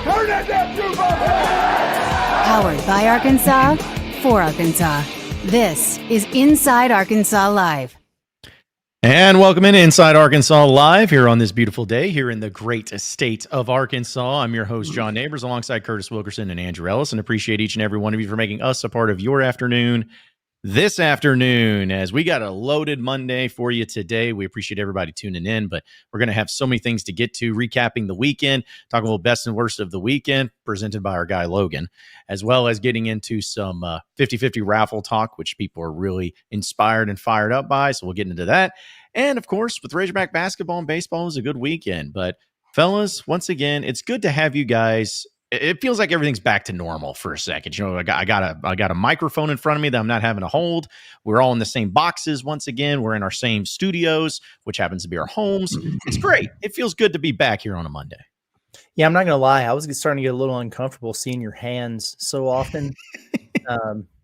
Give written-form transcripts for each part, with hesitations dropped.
Turn that damn juice on! Powered by Arkansas, for Arkansas. This is Inside Arkansas Live. And welcome in Inside Arkansas Live here on this beautiful day here in the great state of Arkansas. I'm your host, John Neighbors, alongside Curtis Wilkerson and Andrew Ellis, and appreciate each and every one of you for making us a part of your afternoon this afternoon, as we got a loaded Monday for you today. We appreciate everybody tuning in, but we're going to have so many things to get to, recapping the weekend, talking a little best and worst of the weekend, presented by our guy Logan, as well as getting into some 50-50 raffle talk, which people are really inspired and fired up by, so we'll get into that. And, of course, with Razorback basketball and baseball, it was a good weekend. But, fellas, once again, it's good to have you guys. It feels like everything's back to normal for a second. You know, I got a microphone in front of me that I'm not having to hold. We're all in the same boxes once again. We're in our same studios, which happens to be our homes. It's great. It feels good to be back here on a Monday. Yeah, I'm not gonna lie. I was starting to get a little uncomfortable seeing your hands so often.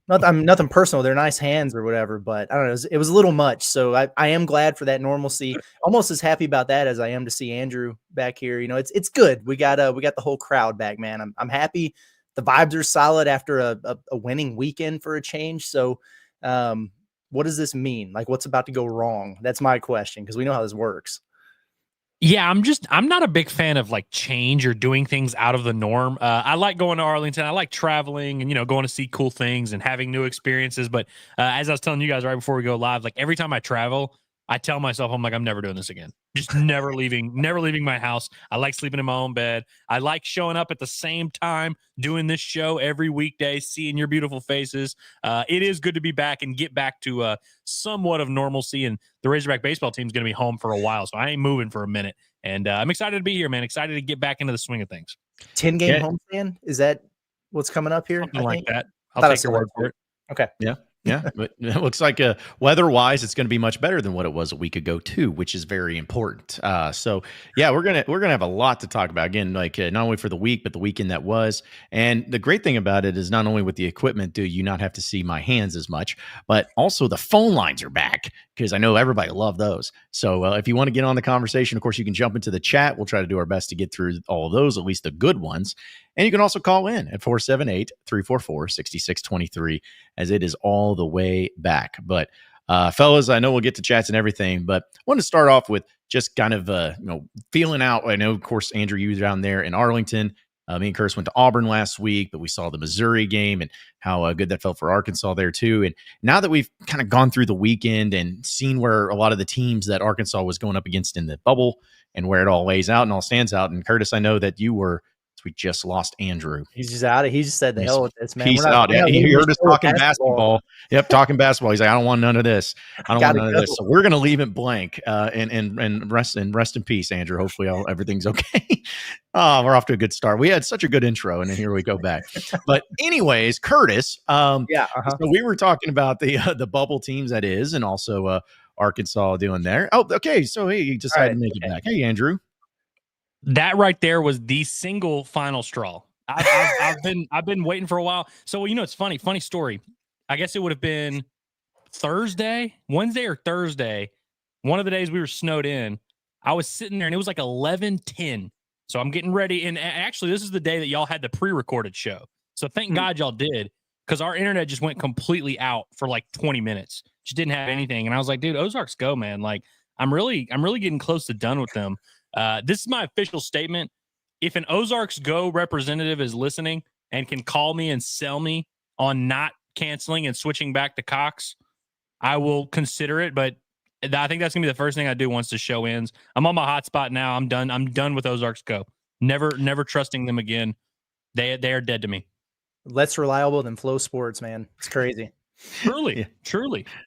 Nothing personal. They're nice hands or whatever, but I don't know. It was a little much. So I am glad for that normalcy. Almost as happy about that as I am to see Andrew back here. You know, it's good. We got the whole crowd back, man. I'm happy. The vibes are solid after a winning weekend for a change. So, what does this mean? Like, what's about to go wrong? That's my question, because we know how this works. Yeah, I'm not a big fan of like change or doing things out of the norm. I like going to Arlington. I like traveling and, you know, going to see cool things and having new experiences. But as I was telling you guys right before we go live, like every time I travel, I tell myself, I'm like, I'm never doing this again. Just never leaving my house. I like sleeping in my own bed. I like showing up at the same time, doing this show every weekday, seeing your beautiful faces. It is good to be back and get back to somewhat of normalcy. And the Razorback baseball team is going to be home for a while, so I ain't moving for a minute. And I'm excited to be here, man. Excited to get back into the swing of things. 10-game homestand? Is that what's coming up here? Something like that. I'll take your word for it. Okay. Yeah, but it looks like weather-wise, it's going to be much better than what it was a week ago too, which is very important. So yeah, we're gonna have a lot to talk about again, like not only for the week, but the weekend that was. And the great thing about it is not only with the equipment do you not have to see my hands as much, but also the phone lines are back, because I know everybody loved those. So if you want to get on the conversation, of course, you can jump into the chat. We'll try to do our best to get through all of those, at least the good ones. And you can also call in at 478-344-6623, as it is all the way back. But fellas, I know we'll get to chats and everything, but I want to start off with just kind of feeling out. I know, of course, Andrew, you down there in Arlington. Me and Curtis went to Auburn last week, but we saw the Missouri game and how good that felt for Arkansas there too. And now that we've kind of gone through the weekend and seen where a lot of the teams that Arkansas was going up against in the bubble and where it all lays out and all stands out. And Curtis, I know that you were. We just lost Andrew. He's just out. He just said the hell with this, man. He's out. Yeah, he heard us talking basketball. Yep, talking basketball. He's like, I don't want none of this. I don't want none of this. So we're going to leave it blank and rest in peace, Andrew. Hopefully everything's okay. Oh, we're off to a good start. We had such a good intro, and then here we go back. But anyways, Curtis, so we were talking about the bubble teams, that is, and also Arkansas doing there. Oh, okay. So hey, you decided to make it back. Hey, Andrew. That right there was the single final straw. I've been waiting for a while. So, you know, it's funny story. I guess it would have been Wednesday or Thursday. One of the days we were snowed in. I was sitting there and it was like 11:10. So I'm getting ready. And actually, this is the day that y'all had the pre-recorded show. So thank God y'all did, because our internet just went completely out for like 20 minutes. Just didn't have anything. And I was like, dude, Ozarks go, man. Like, I'm really getting close to done with them. This is my official statement. If an Ozarks Go representative is listening and can call me and sell me on not canceling and switching back to Cox, I will consider it. But I think that's gonna be the first thing I do once the show ends. I'm on my hotspot now. I'm done. I'm done with Ozarks Go. Never trusting them again. They are dead to me. Less reliable than Flow Sports, man. It's crazy. Truly.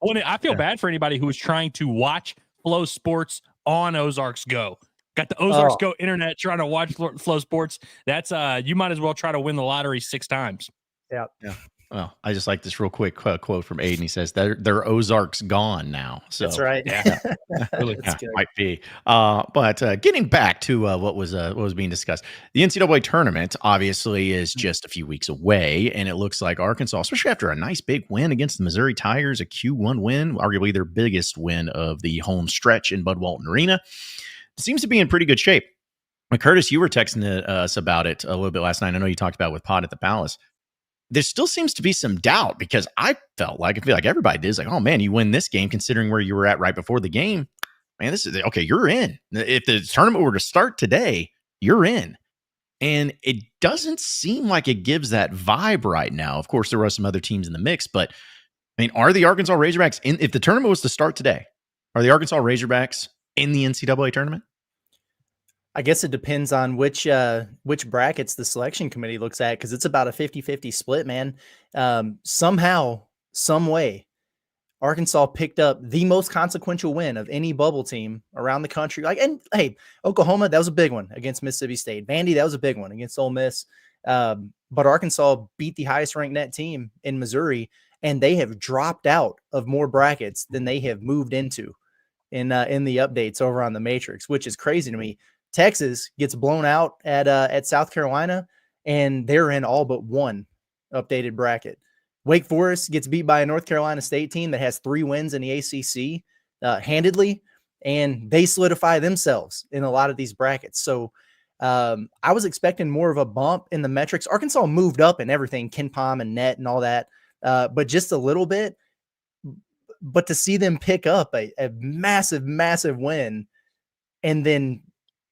Well, I feel bad for anybody who is trying to watch Flow Sports on Ozarks Go. Got the Ozarks Go internet trying to watch Flow Sports. That's you might as well try to win the lottery 6 times. Yeah. Well, I just like this real quick quote from Aiden. He says they're Ozarks gone now. So that's right. Yeah, really might be. But getting back to what was being discussed, the NCAA tournament obviously is just a few weeks away, and it looks like Arkansas, especially after a nice big win against the Missouri Tigers, a Q1 win, arguably their biggest win of the home stretch in Bud Walton Arena, seems to be in pretty good shape. Curtis, you were texting us about it a little bit last night. I know you talked about it with Pod at the Palace. There still seems to be some doubt because I feel like everybody did. It's like, oh man, you win this game considering where you were at right before the game. Man, this is okay. You're in. If the tournament were to start today, you're in. And it doesn't seem like it gives that vibe right now. Of course, there are some other teams in the mix, but I mean, are the Arkansas Razorbacks in? If the tournament was to start today, are the Arkansas Razorbacks in the NCAA tournament? I guess it depends on which brackets the selection committee looks at, because it's about a 50-50 split, man. Somehow, some way, Arkansas picked up the most consequential win of any bubble team around the country. And hey, Oklahoma, that was a big one against Mississippi State. Vandy, that was a big one against Ole Miss. But Arkansas beat the highest ranked net team in Missouri, and they have dropped out of more brackets than they have moved into in the updates over on the Matrix, which is crazy to me. Texas gets blown out at South Carolina, and they're in all but one updated bracket. Wake Forest gets beat by a North Carolina State team that has 3 wins in the ACC handedly, and they solidify themselves in a lot of these brackets. So I was expecting more of a bump in the metrics. Arkansas moved up in everything, KenPom and net and all that, but just a little bit. But to see them pick up a massive, massive win and then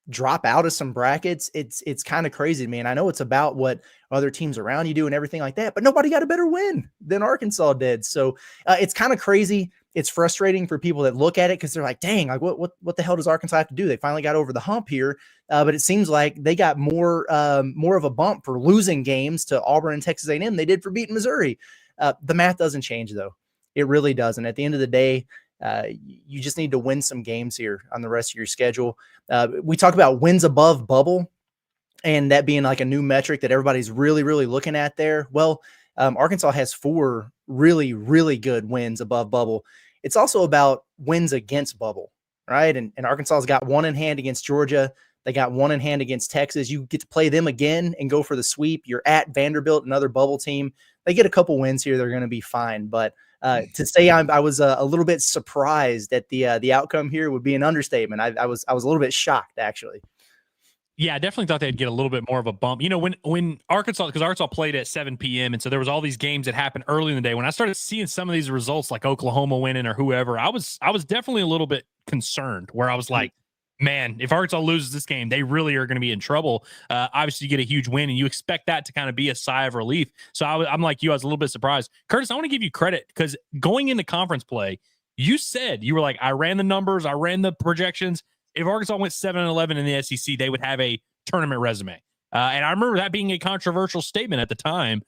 drop out of some brackets, it's kind of crazy to me. And I know it's about what other teams around you do and everything like that, but nobody got a better win than Arkansas did. So it's kind of crazy. It's frustrating for people that look at it because they're like, dang, like what the hell does Arkansas have to do? They finally got over the hump here. But it seems like they got more of a bump for losing games to Auburn and Texas A&M they did for beating Missouri. The math doesn't change, though. It really doesn't. At the end of the day, you just need to win some games here on the rest of your schedule. We talk about wins above bubble and that being like a new metric that everybody's really, really looking at there. Well, Arkansas has 4 really, really good wins above bubble. It's also about wins against bubble, right? And Arkansas's got 1 in hand against Georgia. They got 1 in hand against Texas. You get to play them again and go for the sweep. You're at Vanderbilt, another bubble team. They get a couple wins here, they're going to be fine. But to say I was a little bit surprised at the outcome here would be an understatement. I was a little bit shocked, actually. Yeah, I definitely thought they'd get a little bit more of a bump. You know, when Arkansas, because Arkansas played at 7 p.m., and so there was all these games that happened early in the day. When I started seeing some of these results, like Oklahoma winning or whoever, I was definitely a little bit concerned, where I was like, man, if Arkansas loses this game, they really are going to be in trouble. Obviously, you get a huge win, and you expect that to kind of be a sigh of relief. So I'm like you, I was a little bit surprised. Curtis, I want to give you credit, because going into conference play, you were like, I ran the numbers, I ran the projections. If Arkansas went 7-11 in the SEC, they would have a tournament resume. And I remember that being a controversial statement at the time,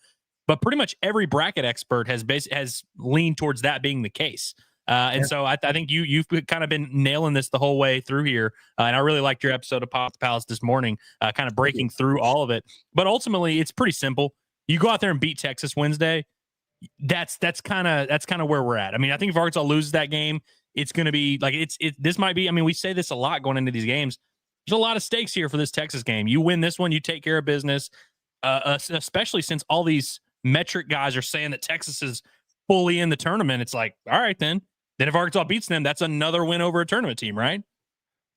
but pretty much every bracket expert has leaned towards that being the case. And so I think you've kind of been nailing this the whole way through here. And I really liked your episode of Pop the Palace this morning, kind of breaking through all of it. But ultimately, it's pretty simple. You go out there and beat Texas Wednesday. That's kind of where we're at. I mean, I think if Arkansas loses that game, it's going to be like this might be. I mean, we say this a lot going into these games. There's a lot of stakes here for this Texas game. You win this one, you take care of business, especially since all these metric guys are saying that Texas is fully in the tournament. It's like, all right, then if Arkansas beats them, that's another win over a tournament team, right?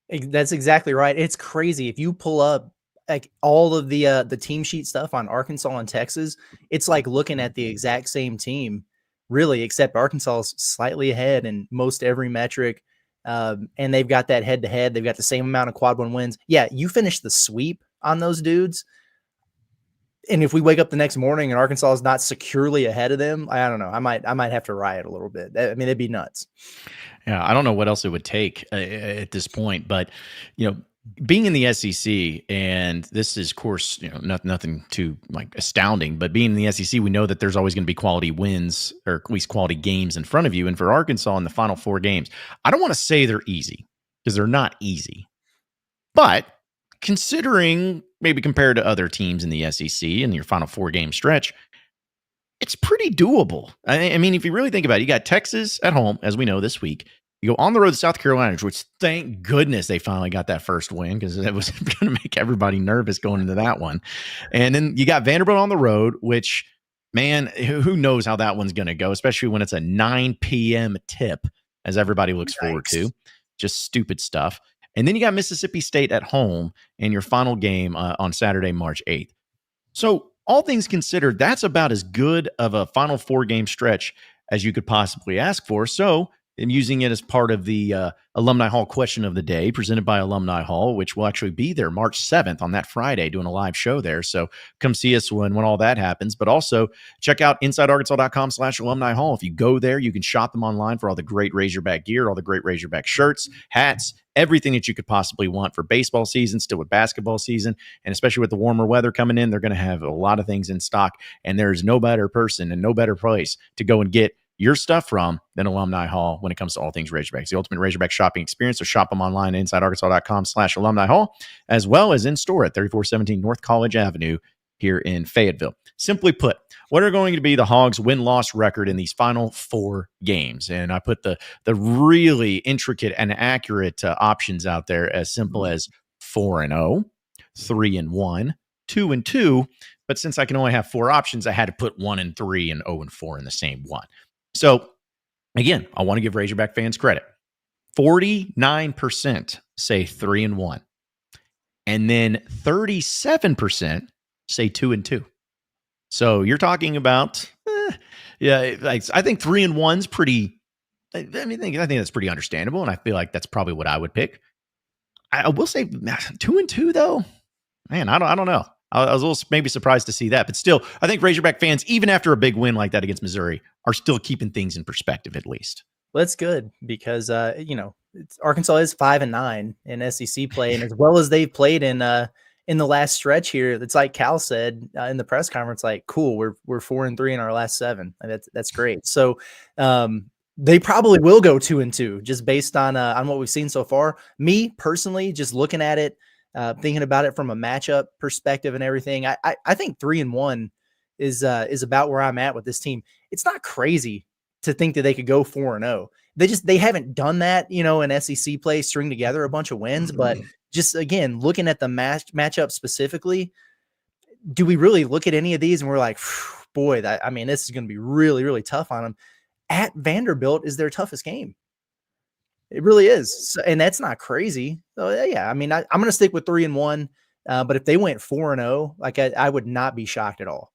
That's exactly right. It's crazy. If you pull up like all of the team sheet stuff on Arkansas and Texas, it's like looking at the exact same team, really, except Arkansas is slightly ahead in most every metric. And they've got that head-to-head. They've got the same amount of quad 1 wins. Yeah, you finish the sweep on those dudes, and if we wake up the next morning and Arkansas is not securely ahead of them, I don't know. I might have to riot a little bit. I mean, it'd be nuts. Yeah, I don't know what else it would take at this point, but being in the SEC, and this is, of course, nothing too like astounding, but being in the SEC, we know that there's always going to be quality wins, or at least quality games in front of you. And for Arkansas in the final 4 games, I don't want to say they're easy, because they're not easy, but considering maybe compared to other teams in the SEC in your final 4 game stretch, it's pretty doable. I mean, if you really think about it, you got Texas at home, as we know, this week. You go on the road to South Carolina, which thank goodness they finally got that first win, because it was going to make everybody nervous going into that one. And then you got Vanderbilt on the road, which, man, who knows how that one's going to go, especially when it's a 9 p.m. tip, as everybody looks forward to. Just stupid stuff. And then you got Mississippi State at home in your final game on Saturday, March 8th. So all things considered, that's about as good of a Final Four game stretch as you could possibly ask for. So I'm using it as part of the Alumni Hall question of the day presented by Alumni Hall, which will actually be there March 7th on that Friday doing a live show there. So come see us when all that happens. But also check out InsideArkansas.com/Alumni Hall. If you go there, you can shop them online for all the great Razorback gear, all the great Razorback shirts, hats, everything that you could possibly want for baseball season, still with basketball season, and especially with the warmer weather coming in, they're going to have a lot of things in stock. And there's no better person and no better place to go and get your stuff from than Alumni Hall when it comes to all things Razorbacks, the ultimate Razorback shopping experience. So shop them online at InsideArkansas.com/Alumni Hall, as well as in store at 3417 North College Avenue here in Fayetteville. Simply put, what are going to be the Hogs' win-loss record in these final 4 games? And I put the really intricate and accurate options out there as simple as 4-0, 3-1, 2-2. But since I can only have 4 options, I had to put 1-3 and 0-4 in the same one. So again, I want to give Razorback fans credit. 49% say 3-1. And then 37% say 2-2. So you're talking about, I think 3-1's pretty. I think that's pretty understandable, and I feel like that's probably what I would pick. I will say 2-2 though, man. I don't know. I was a little maybe surprised to see that, but still, I think Razorback fans, even after a big win like that against Missouri, are still keeping things in perspective at least. Well, that's good because Arkansas is 5-9 in SEC play, and as well as they've played in the last stretch here, it's like Cal said in the press conference, like, cool, we're 4-3 in our last 7. And that's great. So they probably will go 2-2 just based on what we've seen so far. Me personally, just looking at it, thinking about it from a matchup perspective and everything, I think 3-1 is about where I'm at with this team. It's not crazy to think that they could go 4-0. They haven't done that, in SEC play, string together a bunch of wins. But just again, looking at the matchup specifically, do we really look at any of these and we're like, boy, this is going to be really, really tough on them? At Vanderbilt is their toughest game. It really is. So, and that's not crazy. So yeah, I'm going to stick with 3-1. But if they went 4-0, like I would not be shocked at all.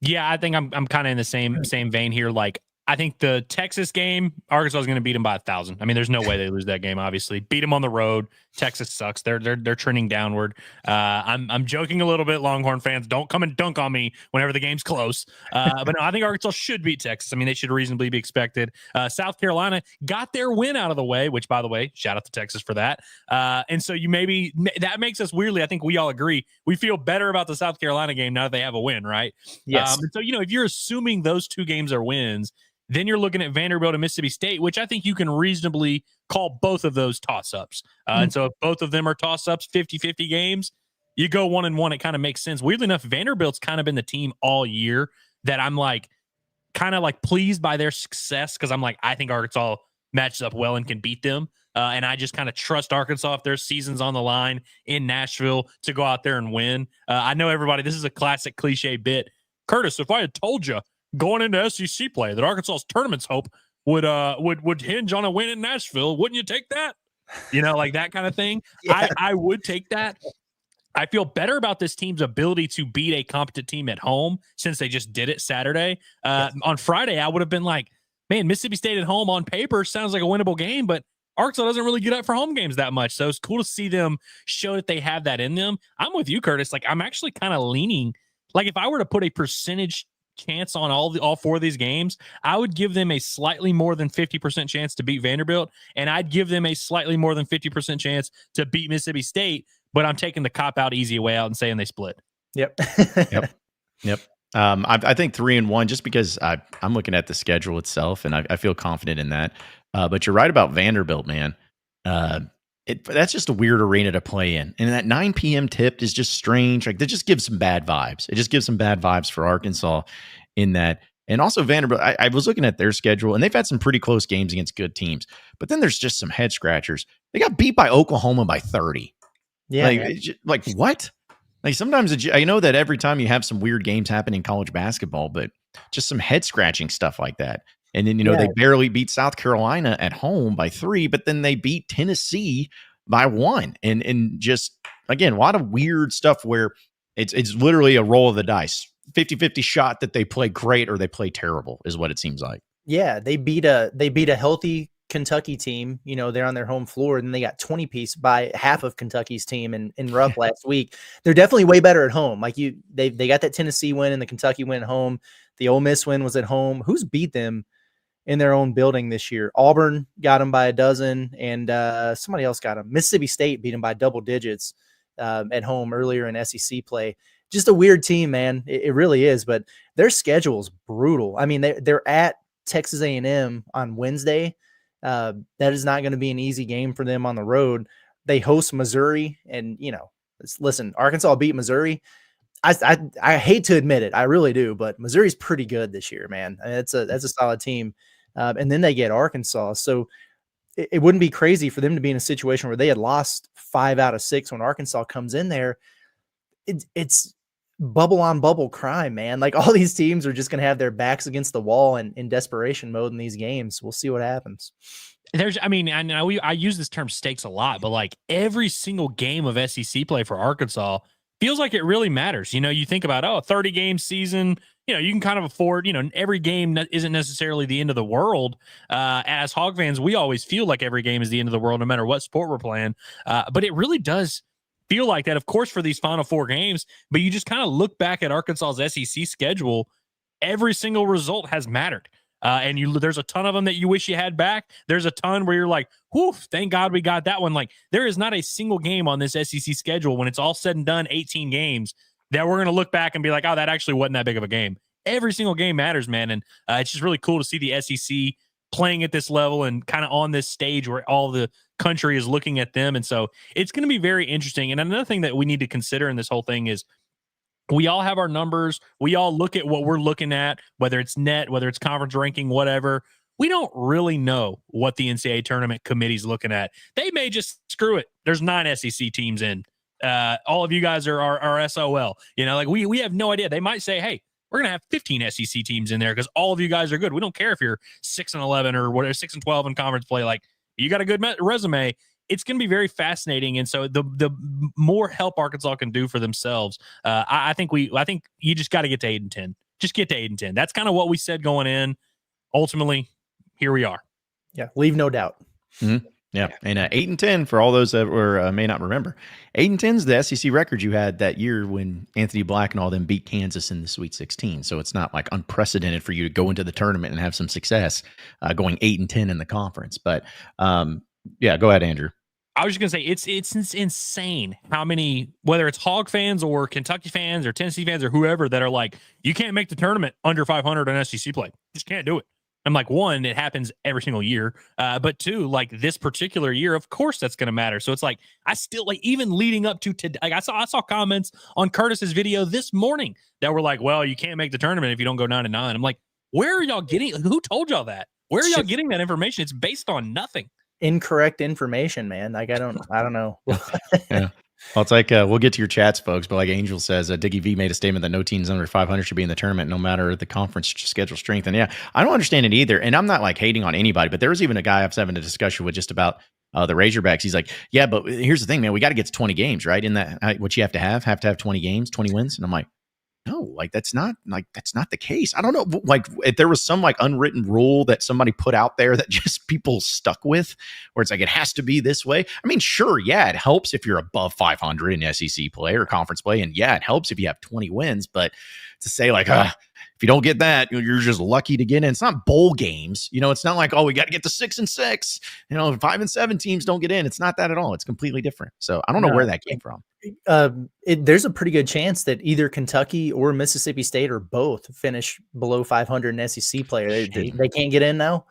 Yeah, I think I'm kind of in the same vein here. Like, I think the Texas game, Arkansas is going to beat them by 1,000. There's no way they lose that game. Obviously, beat them on the road. Texas sucks. They're trending downward. I'm joking a little bit. Longhorn fans, don't come and dunk on me whenever the game's close. But no, I think Arkansas should beat Texas. They should reasonably be expected. South Carolina got their win out of the way, which, by the way, shout out to Texas for that. And so that makes us weirdly, I think we all agree, we feel better about the South Carolina game now that they have a win, right? Yes. So if you're assuming those 2 games are wins, then you're looking at Vanderbilt and Mississippi State, which I think you can reasonably call both of those toss-ups. And so if both of them are toss-ups, 50-50 games, you go 1-1, it kind of makes sense. Weirdly enough, Vanderbilt's kind of been the team all year that I'm kind of pleased by their success because I think Arkansas matches up well and can beat them. And I just kind of trust Arkansas if their season's on the line in Nashville to go out there and win. I know everybody, this is a classic cliche bit. Curtis, if I had told you going into SEC play that Arkansas's tournament's hope would hinge on a win in Nashville, wouldn't you take that? That kind of thing. Yeah. I would take that. I feel better about this team's ability to beat a competent team at home since they just did it Saturday. Yes. On Friday, I would have been like, man, Mississippi State at home on paper sounds like a winnable game, but Arkansas doesn't really get up for home games that much. So it's cool to see them show that they have that in them. I'm with you, Curtis. I'm actually kind of leaning, if I were to put a percentage chance on all 4 of these games, I would give them a slightly more than 50% chance to beat Vanderbilt, and I'd give them a slightly more than 50% chance to beat Mississippi State, but I'm taking the cop-out easy way out and saying they split. Yep. Yep. I think 3-1 just because I'm looking at the schedule itself, and I feel confident in that. But you're right about Vanderbilt, man. That's just a weird arena to play in. And that 9 p.m. tip is just strange. That just gives some bad vibes. It just gives some bad vibes for Arkansas in that. And also Vanderbilt, I was looking at their schedule, and they've had some pretty close games against good teams. But then there's just some head scratchers. They got beat by Oklahoma by 30. Yeah. What? Sometimes I know that every time you have some weird games happen in college basketball, but just some head scratching stuff like that. And then, they barely beat South Carolina at home by 3, but then they beat Tennessee by one. And just, again, a lot of weird stuff where it's literally a roll of the dice. 50-50 shot that they play great or they play terrible is what it seems like. Yeah, they beat a healthy Kentucky team. They're on their home floor, and they got 20 piece by half of Kentucky's team in Rupp last week. They're definitely way better at home. Like they got that Tennessee win and the Kentucky win at home. The Ole Miss win was at home. Who's beat them in their own building this year? Auburn got them by a dozen, and somebody else got them. Mississippi State beat them by double digits at home earlier in SEC play. Just a weird team, man. It really is, but their schedule is brutal. I mean, they're at Texas A&M on Wednesday. That is not going to be an easy game for them on the road. They host Missouri, and listen, Arkansas beat Missouri. I hate to admit it, I really do, but Missouri's pretty good this year, man. That's a solid team. And then they get Arkansas, so it wouldn't be crazy for them to be in a situation where they had lost 5 out of 6 when Arkansas comes in there. It's bubble on bubble crime, man. Like, all these teams are just going to have their backs against the wall and in desperation mode in these games. We'll see what happens. I know I use this term stakes a lot, but like every single game of SEC play for Arkansas feels like it really matters. You think about, a 30 game season, you can kind of afford, every game isn't necessarily the end of the world. As Hog fans, we always feel like every game is the end of the world, no matter what sport we're playing. But it really does feel like that, of course, for these final 4 games, but you just kind of look back at Arkansas's SEC schedule, every single result has mattered. And there's a ton of them that you wish you had back. There's a ton where you're like, whew, thank God we got that one. Like, there is not a single game on this SEC schedule, when it's all said and done, 18 games, that we're going to look back and be like, oh, that actually wasn't that big of a game. Every single game matters, man. And it's just really cool to see the SEC playing at this level and kind of on this stage where all the country is looking at them. And so it's going to be very interesting. And another thing that we need to consider in this whole thing is, we all have our numbers. We all look at what we're looking at, whether it's net, whether it's conference ranking, whatever. We don't really know what the NCAA tournament committee's looking at. They may just screw it. There's 9 SEC teams in. All of you guys are SOL. We have no idea. They might say, hey, we're going to have 15 SEC teams in there because all of you guys are good. We don't care if you're 6-11 or whatever, 6-12 in conference play. Like, you got a good resume. It's going to be very fascinating. And so the more help Arkansas can do for themselves, I think you just got to get to 8-10. Just get to 8-10. That's kind of what we said going in. Ultimately, here we are. Yeah, leave no doubt. Mm-hmm. Yeah, and 8-10 for all those that were may not remember. 8-10 is the SEC record you had that year when Anthony Black and all them beat Kansas in the Sweet 16. So it's not like unprecedented for you to go into the tournament and have some success going 8-10 in the conference. But yeah, go ahead, Andrew. I was just going to say, it's insane how many, whether it's Hog fans or Kentucky fans or Tennessee fans or whoever, that are like, you can't make the tournament under 500 on SEC play. Just can't do it. I'm like, one, it happens every single year. But two, like this particular year, of course that's going to matter. So it's like, I still, like, even leading up to today, like I saw comments on Curtis's video this morning that were like, well, you can't make the tournament if you don't go 9-9. I'm like, where are y'all getting, who told y'all that? Where are y'all getting that information? It's based on nothing. Incorrect information, man. Like, I don't know. Yeah. Well, it's like, we'll get to your chats, folks, but like Angel says, Diggy V made a statement that no teams under 500 should be in the tournament, no matter the conference schedule strength. And yeah, I don't understand it either. And I'm not like hating on anybody, but there was even a guy I was having a discussion with just about the Razorbacks. He's like, yeah, but here's the thing, man, we got to get to 20 games, right? In that, what you have to have 20 games, 20 wins. And I'm like, no, like that's not the case. I don't know. Like, if there was some like unwritten rule that somebody put out there that just people stuck with, where it's like, it has to be this way. I mean, sure. Yeah. It helps if you're above 500 in SEC play or conference play. And yeah, it helps if you have 20 wins, but to say like, if you don't get that, you're just lucky to get in. It's not bowl games. It's not like, oh, we got to get to 6-6, 5-7 teams don't get in. It's not that at all. It's completely different. So I don't know where that came from. There's a pretty good chance that either Kentucky or Mississippi State or both finish below 500 in SEC play. They can't get in now.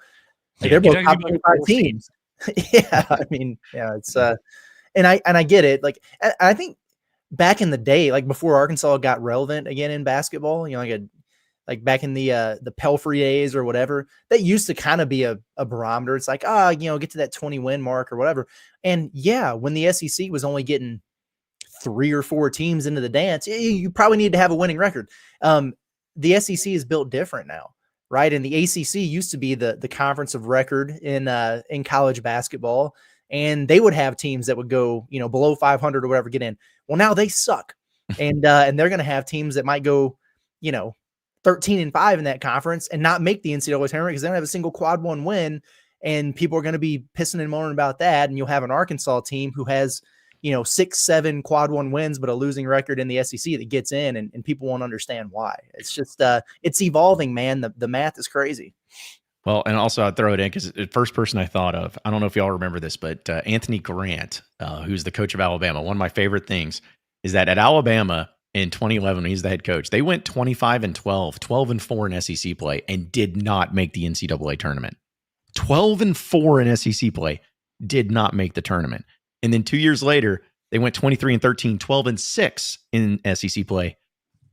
Like, they're both top 25 teams. Yeah, I mean, yeah, it's and I get it. Like, I think back in the day, like before Arkansas got relevant again in basketball, like back in the Pelfrey days or whatever, that used to kind of be a barometer. It's like, get to that 20 win mark or whatever. And yeah, when the SEC was only getting 3 or 4 teams into the dance, you probably need to have a winning record. The SEC is built different now, right? And the ACC used to be the conference of record in college basketball. and they would have teams that would go, below 500 or whatever, get in. Well, now they suck. And they're going to have teams that might go, 13-5 in that conference and not make the NCAA tournament because they don't have a single quad one win. And people are going to be pissing and moaning about that. And you'll have an Arkansas team who has, 6-7 quad one wins, but a losing record in the SEC that gets in, and people won't understand why. It's just, it's evolving, man. The math is crazy. Well, and also I'd throw it in because the first person I thought of, I don't know if y'all remember this, but Anthony Grant, who's the coach of Alabama, one of my favorite things is that at Alabama in 2011, when he's the head coach, they went 25-12, 12-4 in SEC play, and did not make the NCAA tournament. 12-4 in SEC play, did not make the tournament. And then 2 years later, they went 23-13, 12-6 in SEC play,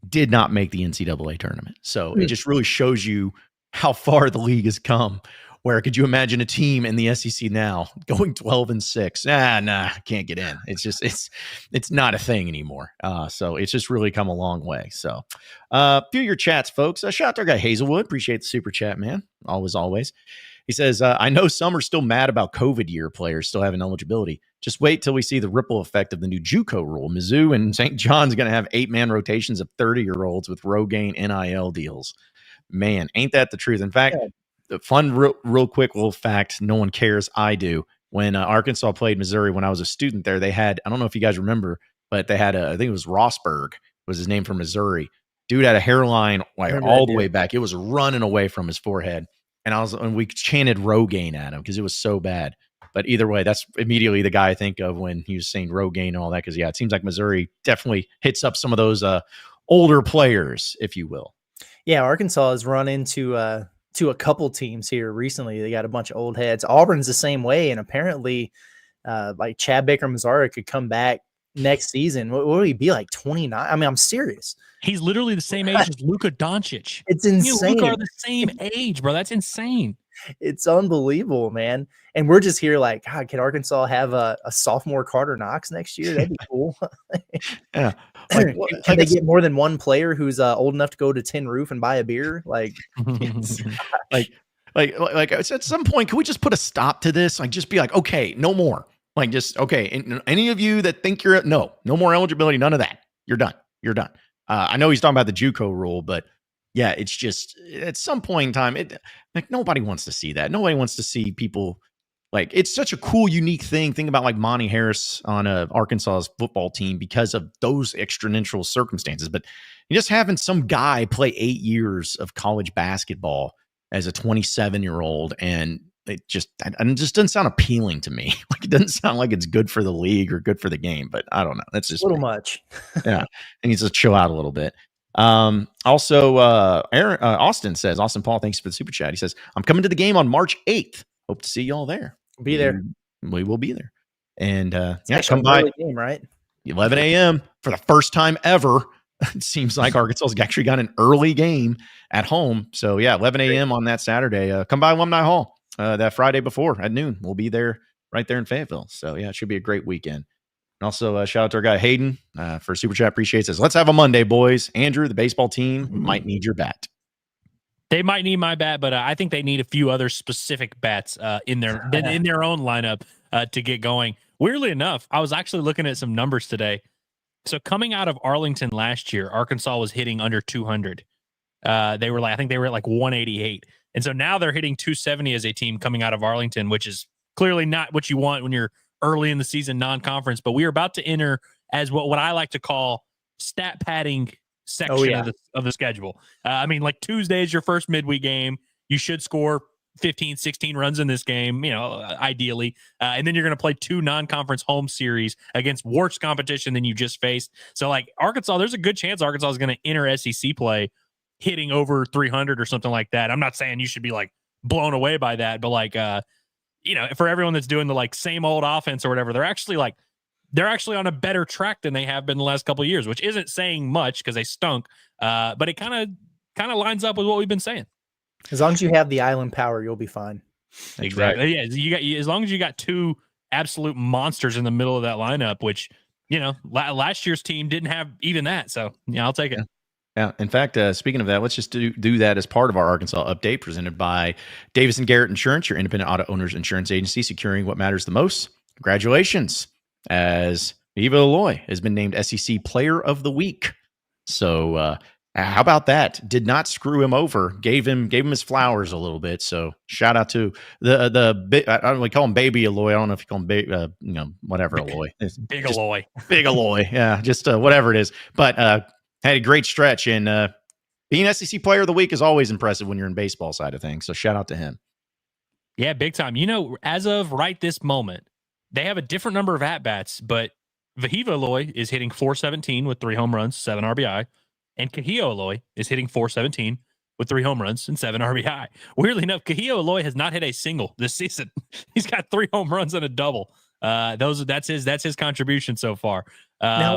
did not make the NCAA tournament. So it just really shows you how far the league has come. Where could you imagine a team in the SEC now going 12-6? Nah, can't get in. It's just it's not a thing anymore. So it's just really come a long way. So few of your chats, folks. Shout out to our guy Hazelwood. Appreciate the super chat, man. Always. He says, I know some are still mad about COVID year players still having eligibility. Just wait till we see the ripple effect of the new JUCO rule. Mizzou and St. John's going to have 8-man rotations of 30-year-olds with Rogaine NIL deals. Man, ain't that the truth? In fact, the fun, real quick little fact, no one cares, I do. When Arkansas played Missouri when I was a student there, they had, I don't know if you guys remember, but they had, I think it was Rosberg was his name from Missouri. Dude had a hairline all the way back. It was running away from his forehead. And we chanted Rogaine at him because it was so bad. But either way, that's immediately the guy I think of when he was saying Rogaine and all that. Because, yeah, it seems like Missouri definitely hits up some of those older players, if you will. Yeah, Arkansas has run into a couple teams here recently. They got a bunch of old heads. Auburn's the same way. And apparently, like Chad Baker-Mazara could come back next season. What would he be, like 29? I mean, I'm serious. He's literally the same age as Luka Doncic. It's insane. Luka are the same age, bro. That's insane. It's unbelievable, man. And we're just here like, God, can Arkansas have a sophomore Carter Knox next year? That'd be cool. Yeah. Can they get more than one player who's old enough to go to Tin Roof and buy a beer? Like at some point, can we just put a stop to this? Like, just be like, okay, no more. Like, just, okay. And any of you that think no more eligibility, none of that. You're done. I know he's talking about the JUCO rule, but yeah, it's just at some point in time, nobody wants to see that. Nobody wants to see people it's such a cool, unique thing. Think about like Monty Harris on Arkansas's football team because of those extraneutral circumstances. But just having some guy play 8 years of college basketball as a 27-year-old, and it just doesn't sound appealing to me. Like, it doesn't sound like it's good for the league or good for the game, but I don't know. That's just a little much. Yeah. And needs to chill out a little bit. Also, Austin Paul, thanks for the super chat. He says, I'm coming to the game on March 8th. Hope to see y'all there. Be there. We will be there. And come by. Game, right? 11 a.m. for the first time ever. It seems like Arkansas's actually got an early game at home. So, yeah, 11 a.m. on that Saturday. Come by Alumni Hall that Friday before at noon. We'll be there right there in Fayetteville. So, yeah, it should be a great weekend. And also, shout out to our guy Hayden for Super Chat. Appreciates us. Let's have a Monday, boys. Andrew, the baseball team might need your bat. They might need my bat, but I think they need a few other specific bats in their own lineup to get going. Weirdly enough, I was actually looking at some numbers today. So coming out of Arlington last year, Arkansas was hitting under 200. I think they were at like 188. And so now they're hitting 270 as a team coming out of Arlington, which is clearly not what you want when you're early in the season, non-conference. But we are about to enter as what I like to call stat padding section of the schedule. I mean, like Tuesday is your first midweek game. You should score 15, 16 runs in this game, ideally. And then you're going to play 2 non-conference home series against worse competition than you just faced. So, like, Arkansas, there's a good chance Arkansas is going to enter SEC play hitting over 300 or something like that. I'm not saying you should be, like, blown away by that, but, like, for everyone that's doing the, like, same old offense or whatever, they're actually on a better track than they have been the last couple of years, which isn't saying much because they stunk. But it kind of lines up with what we've been saying. As long as you have the island power, you'll be fine. Exactly. Right. Yeah, as long as you got 2 absolute monsters in the middle of that lineup, which last year's team didn't have even that. So I'll take it. Yeah. In fact, speaking of that, let's just do that as part of our Arkansas update presented by Davis & Garrett Insurance, your independent auto owners insurance agency, securing what matters the most. congratulations, as Fayetteville Alloy has been named SEC Player of the Week. So how about that? Did not screw him over. Gave him his flowers a little bit. So shout out to the I don't really call him Baby Alloy. I don't know if you call him whatever Alloy. Big Alloy. Big Alloy. Yeah, just whatever it is. But had a great stretch, and being SEC Player of the Week is always impressive when you're in baseball side of things. So shout out to him. Yeah, big time. You know, as of right this moment, they have a different number of at-bats, but Fayetteville Alloy is hitting 417 with 3 home runs, 7 RBI, and Kocher Alloy is hitting 417 with 3 home runs and 7 RBI. Weirdly enough, Kocher Alloy has not hit a single this season. He's got 3 home runs and a double. That's his contribution so far,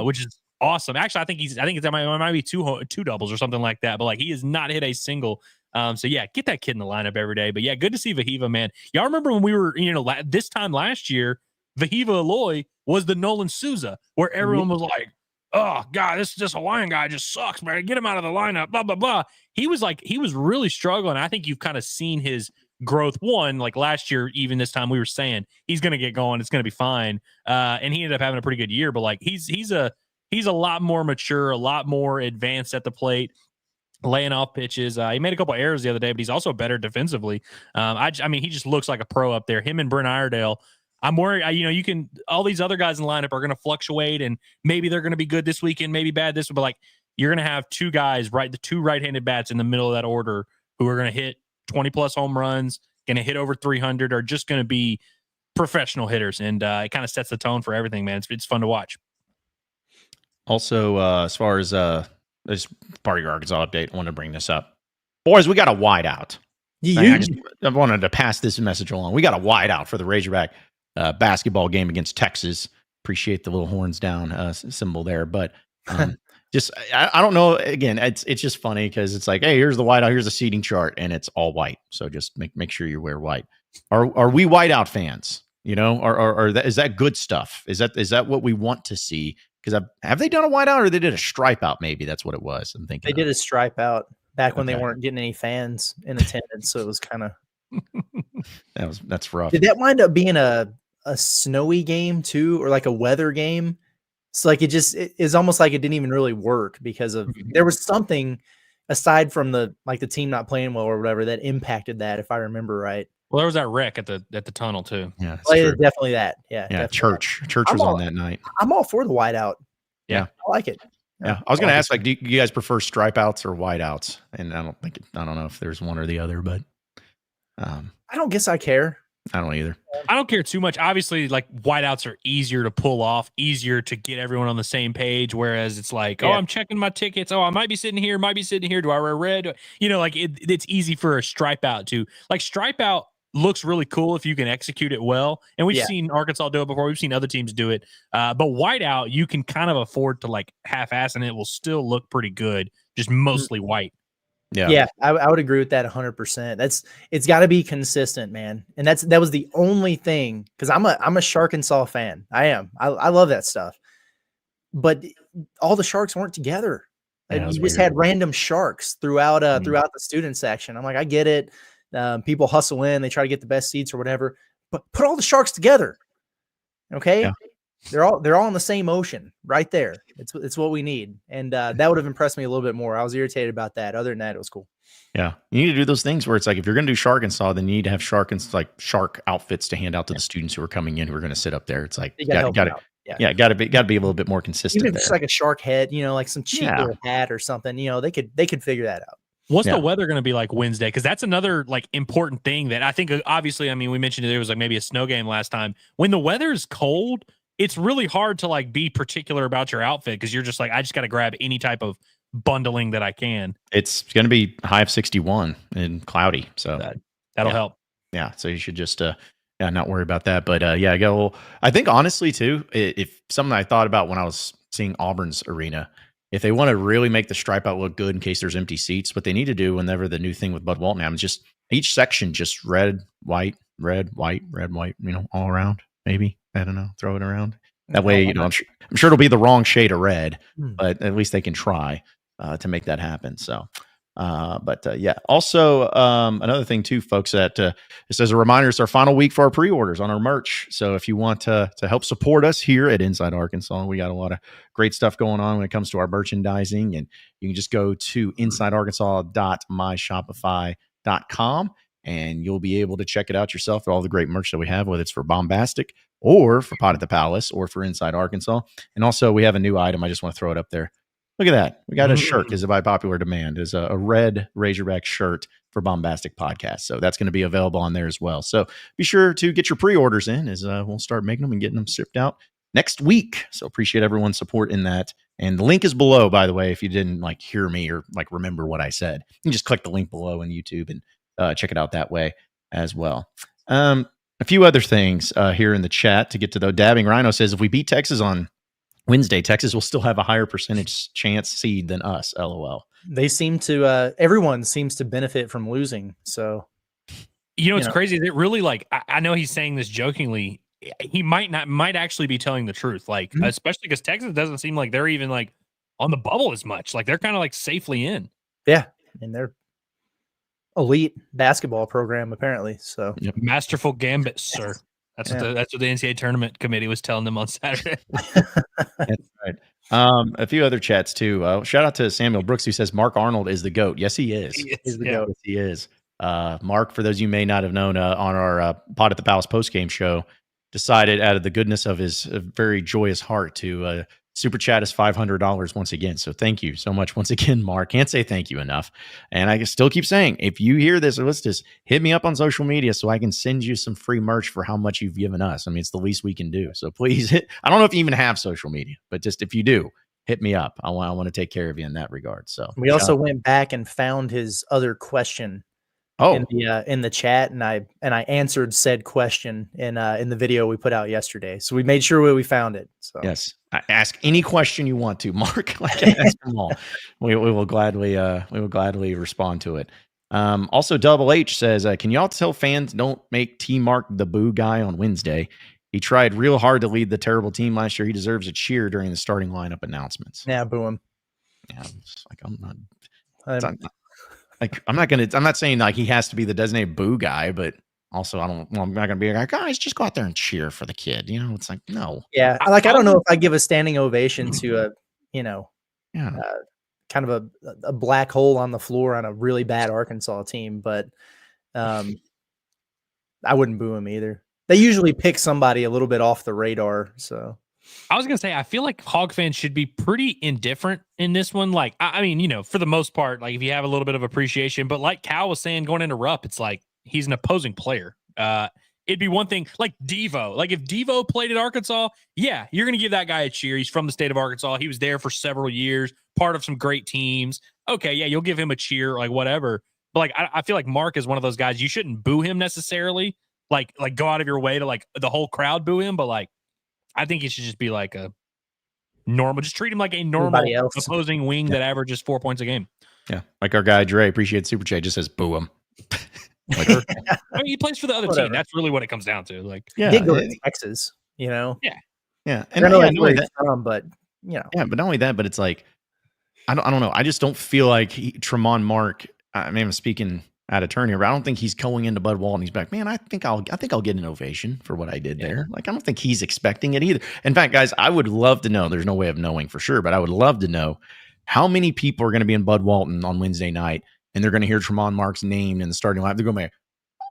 which is awesome. Actually, I think it might be two doubles or something like that. But like he has not hit a single. So yeah, get that kid in the lineup every day. But yeah, good to see Fayetteville, man. Y'all remember when we were this time last year, Fayetteville Alloy was the Nolan Souza, where everyone was like, "Oh God, this Hawaiian guy just sucks, man. Get him out of the lineup." Blah blah blah. He was really struggling. I think you've kind of seen his growth. One, like last year, even this time we were saying he's going to get going, it's going to be fine, and he ended up having a pretty good year. But like he's a lot more mature, a lot more advanced at the plate, laying off pitches. He made a couple errors the other day, but he's also better defensively. I mean, he just looks like a pro up there. Him and Brent Iredale. I'm worried, all these other guys in the lineup are going to fluctuate, and maybe they're going to be good this weekend, maybe bad this week, but like you're going to have 2 guys, the 2 right-handed bats in the middle of that order who are going to hit 20-plus home runs, going to hit over 300, are just going to be professional hitters, and it kind of sets the tone for everything, man. It's fun to watch. Also, as far as this part of your Arkansas update, I wanted to bring this up. Boys, we got a wide out. I wanted to pass this message along. We got a wide out for the Razorback basketball game against Texas. Appreciate the little horns down symbol there. But just, I don't know. Again, it's just funny because it's like, hey, here's the white out. Here's the seating chart, and it's all white. So just make sure you wear white. Are we white out fans? Is that good stuff? Is that what we want to see? Because have they done a white out, or they did a stripe out? Maybe that's what it was. I'm thinking they did a stripe out back when they weren't getting any fans in attendance, so it was kind of that's rough. Did that wind up being a snowy game too, or like a weather game? So like it is almost like it didn't even really work because of there was something aside from the team not playing well or whatever that impacted that, if I remember right. Well, there was that wreck at the tunnel too. Yeah, definitely that. Yeah, Church was on that night. I'm all for the whiteout. Yeah, I like it. Yeah, I was going to ask, do you guys prefer stripe outs or white outs? And I don't know if there's one or the other, but I don't guess I care. I don't either. I don't care too much. Obviously, like whiteouts are easier to pull off, easier to get everyone on the same page. Whereas it's like, oh, I'm checking my tickets. Oh, I might be sitting here. Do I wear red? It's easy for a stripe out to stripe out. Looks really cool if you can execute it well. And we've seen Arkansas do it before. We've seen other teams do it. But whiteout, you can kind of afford to half-ass, and it will still look pretty good, just mostly white. Yeah, I would agree with that 100%. It's got to be consistent, man. And that was the only thing, because I'm a Sharkensaw fan. I am. I love that stuff. But all the Sharks weren't together. You just had random Sharks throughout the student section. I'm like, I get it. People hustle in, they try to get the best seats or whatever, but put all the Sharks together. Okay. Yeah. They're all in the same ocean right there. It's what we need. And that would have impressed me a little bit more. I was irritated about that. Other than that, it was cool. Yeah. You need to do those things where it's like, if you're going to do Sharkensaw, then you need to have shark outfits to hand out to the students who are coming in, who are going to sit up there. It's like, got to be a little bit more consistent. Even if it's like a shark head, like some cheap little hat or something, they could figure that out. What's the weather going to be like Wednesday? Because that's another important thing that I think, obviously, we mentioned there was maybe a snow game last time. When the weather is cold, it's really hard to be particular about your outfit because you're just I just got to grab any type of bundling that I can. It's going to be high of 61 and cloudy. So that'll help. Yeah. So you should just not worry about that. But I think honestly too, if something I thought about when I was seeing Auburn's arena, if they want to really make the stripe out look good in case there's empty seats, what they need to do whenever the new thing with Bud Walton happens, just each section, just red, white, all around, maybe. I don't know, throw it around. That way, I'm sure it'll be the wrong shade of red, but at least they can try to make that happen. So Yeah. Also, another thing too, folks, that it says a reminder, it's our final week for our pre-orders on our merch. So if you want to help support us here at Inside Arkansas, we got a lot of great stuff going on when it comes to our merchandising, and you can just go to insidearkansas.myshopify.com and you'll be able to check it out yourself. All the great merch that we have, whether it's for Bombastic or for Pot at the Palace or for Inside Arkansas. And also we have a new item. I just want to throw it up there. Look at that. We got a shirt is by popular demand. Is a red Razorback shirt for Bombastic Podcast. So that's going to be available on there as well. So be sure to get your pre-orders in as we'll start making them and getting them shipped out next week. So appreciate everyone's support in that. And the link is below, by the way, if you didn't hear me or remember what I said. You can just click the link below in YouTube and check it out that way as well. A few other things here in the chat to get to, though. Dabbing Rhino says, if we beat Texas on Wednesday, Texas will still have a higher percentage chance seed than us. LOL. They seem to, everyone seems to benefit from losing. So, it's crazy. It really I know he's saying this jokingly. He might actually be telling the truth. Especially because Texas doesn't seem like they're even on the bubble as much. They're kind of safely in. Yeah. And they're elite basketball program apparently. So Masterful gambit, sir. That's what the NCAA Tournament committee was telling them on Saturday. That's right. A few other chats too. Shout out to Samuel Brooks, who says Mark Arnold is the GOAT. Yes, he is. He's the GOAT. Yes, he is. Mark, for those of you may not have known, on our Pot at the Palace postgame show, decided out of the goodness of his very joyous heart to super chat us $500 once again. So thank you so much once again, Mark. Can't say thank you enough. And I can still keep saying, if you hear this, let's just hit me up on social media so I can send you some free merch for how much you've given us. I mean, it's the least we can do. So please I don't know if you even have social media, but just if you do, hit me up. I want to take care of you in that regard. So we also went back and found his other question in the chat, and I answered said question in the video we put out yesterday. So we made sure we found it. So yes, ask any question you want to, Mark. Ask them all. We will gladly respond to it. Also, Double H says, can y'all tell fans don't make T Mark the boo guy on Wednesday? He tried real hard to lead the terrible team last year. He deserves a cheer during the starting lineup announcements. Yeah, boo him. Yeah, I'm not saying he has to be the designated boo guy, but also I'm not going to be like, guys, just go out there and cheer for the kid. It's no. Yeah. I don't know if I give a standing ovation to kind of a black hole on the floor on a really bad Arkansas team, but I wouldn't boo him either. They usually pick somebody a little bit off the radar. So I was going to say, I feel like Hog fans should be pretty indifferent in this one. I mean, for the most part, if you have a little bit of appreciation, but like Cal was saying, going into Rupp, it's he's an opposing player. It'd be one thing like Devo. If Devo played at Arkansas, yeah, you're going to give that guy a cheer. He's from the state of Arkansas. He was there for several years, part of some great teams. Okay, yeah, you'll give him a cheer, whatever. But I feel like Mark is one of those guys, you shouldn't boo him necessarily. Go out of your way to the whole crowd boo him, but I think it should just be a normal, just treat him like a normal opposing wing that averages 4 points a game. Yeah. Like our guy, Dre, appreciate Super Chat, just says boo him. I mean, he plays for the other team. That's really what it comes down to. He did go to Texas, Yeah. Yeah. And I know that's where he's from, but Yeah, but not only that, but it's I don't know. I just don't feel like Tremont Mark, I mean, I'm speaking out of turn here, but I don't think he's going into Bud Walton. He's back, man, I think I'll get an ovation for what I did there. I don't think he's expecting it either. In fact, guys, I would love to know, there's no way of knowing for sure, but I would love to know how many people are going to be in Bud Walton on Wednesday night and they're going to hear Tremont Mark's name in the starting lineup. They're going to be,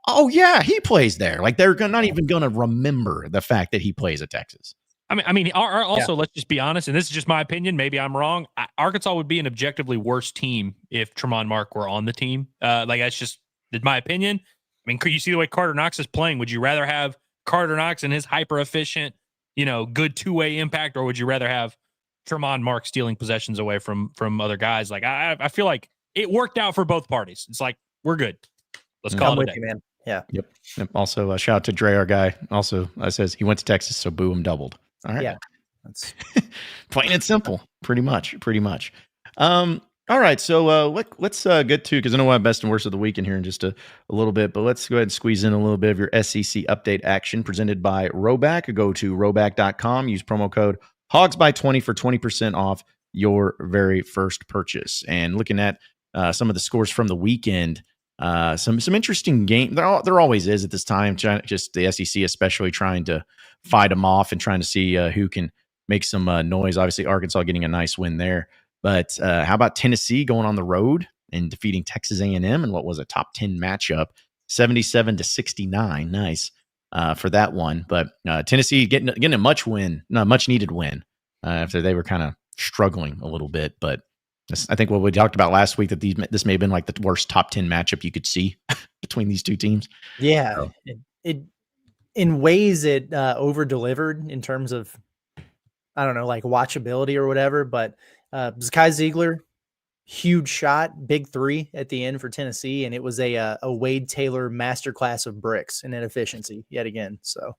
oh yeah, he plays there. They're not even going to remember the fact that he plays at Texas. I mean, let's just be honest, and this is just my opinion. Maybe I'm wrong. Arkansas would be an objectively worse team if Tremont Mark were on the team. That's just my opinion. I mean, could you see the way Carter Knox is playing? Would you rather have Carter Knox and his hyper efficient, good two-way impact, or would you rather have Tremont Mark stealing possessions away from other guys? I feel like it worked out for both parties. It's we're good. Let's call it a day. man. Yeah. Yep. Also, shout out to Dre, our guy. Also, says he went to Texas, so boo him doubled. All right. Yeah. That's plain and simple. Pretty much. All right. So let's get to, because I know we'll have best and worst of the week in here in just a little bit, but let's go ahead and squeeze in a little bit of your SEC update action presented by Rhoback. Go to rhoback.com, use promo code HOGS by 20 for 20% off your very first purchase. And looking at some of the scores from the weekend. Some interesting game. There always is at this time. Just the SEC, especially trying to fight them off and trying to see who can make some noise. Obviously, Arkansas getting a nice win there. But how about Tennessee going on the road and defeating Texas A&M in what was a top 10 matchup, 77-69. Nice for that one. But Tennessee getting a much needed win after they were kind of struggling a little bit. But I think what we talked about last week, that this may have been like the worst top 10 matchup you could see between these two teams. Yeah, So. it in ways it over delivered in terms of, I don't know, like watchability or whatever. But Zakai Ziegler, huge shot, big three at the end for Tennessee, and it was a Wade Taylor masterclass of bricks and inefficiency yet again. So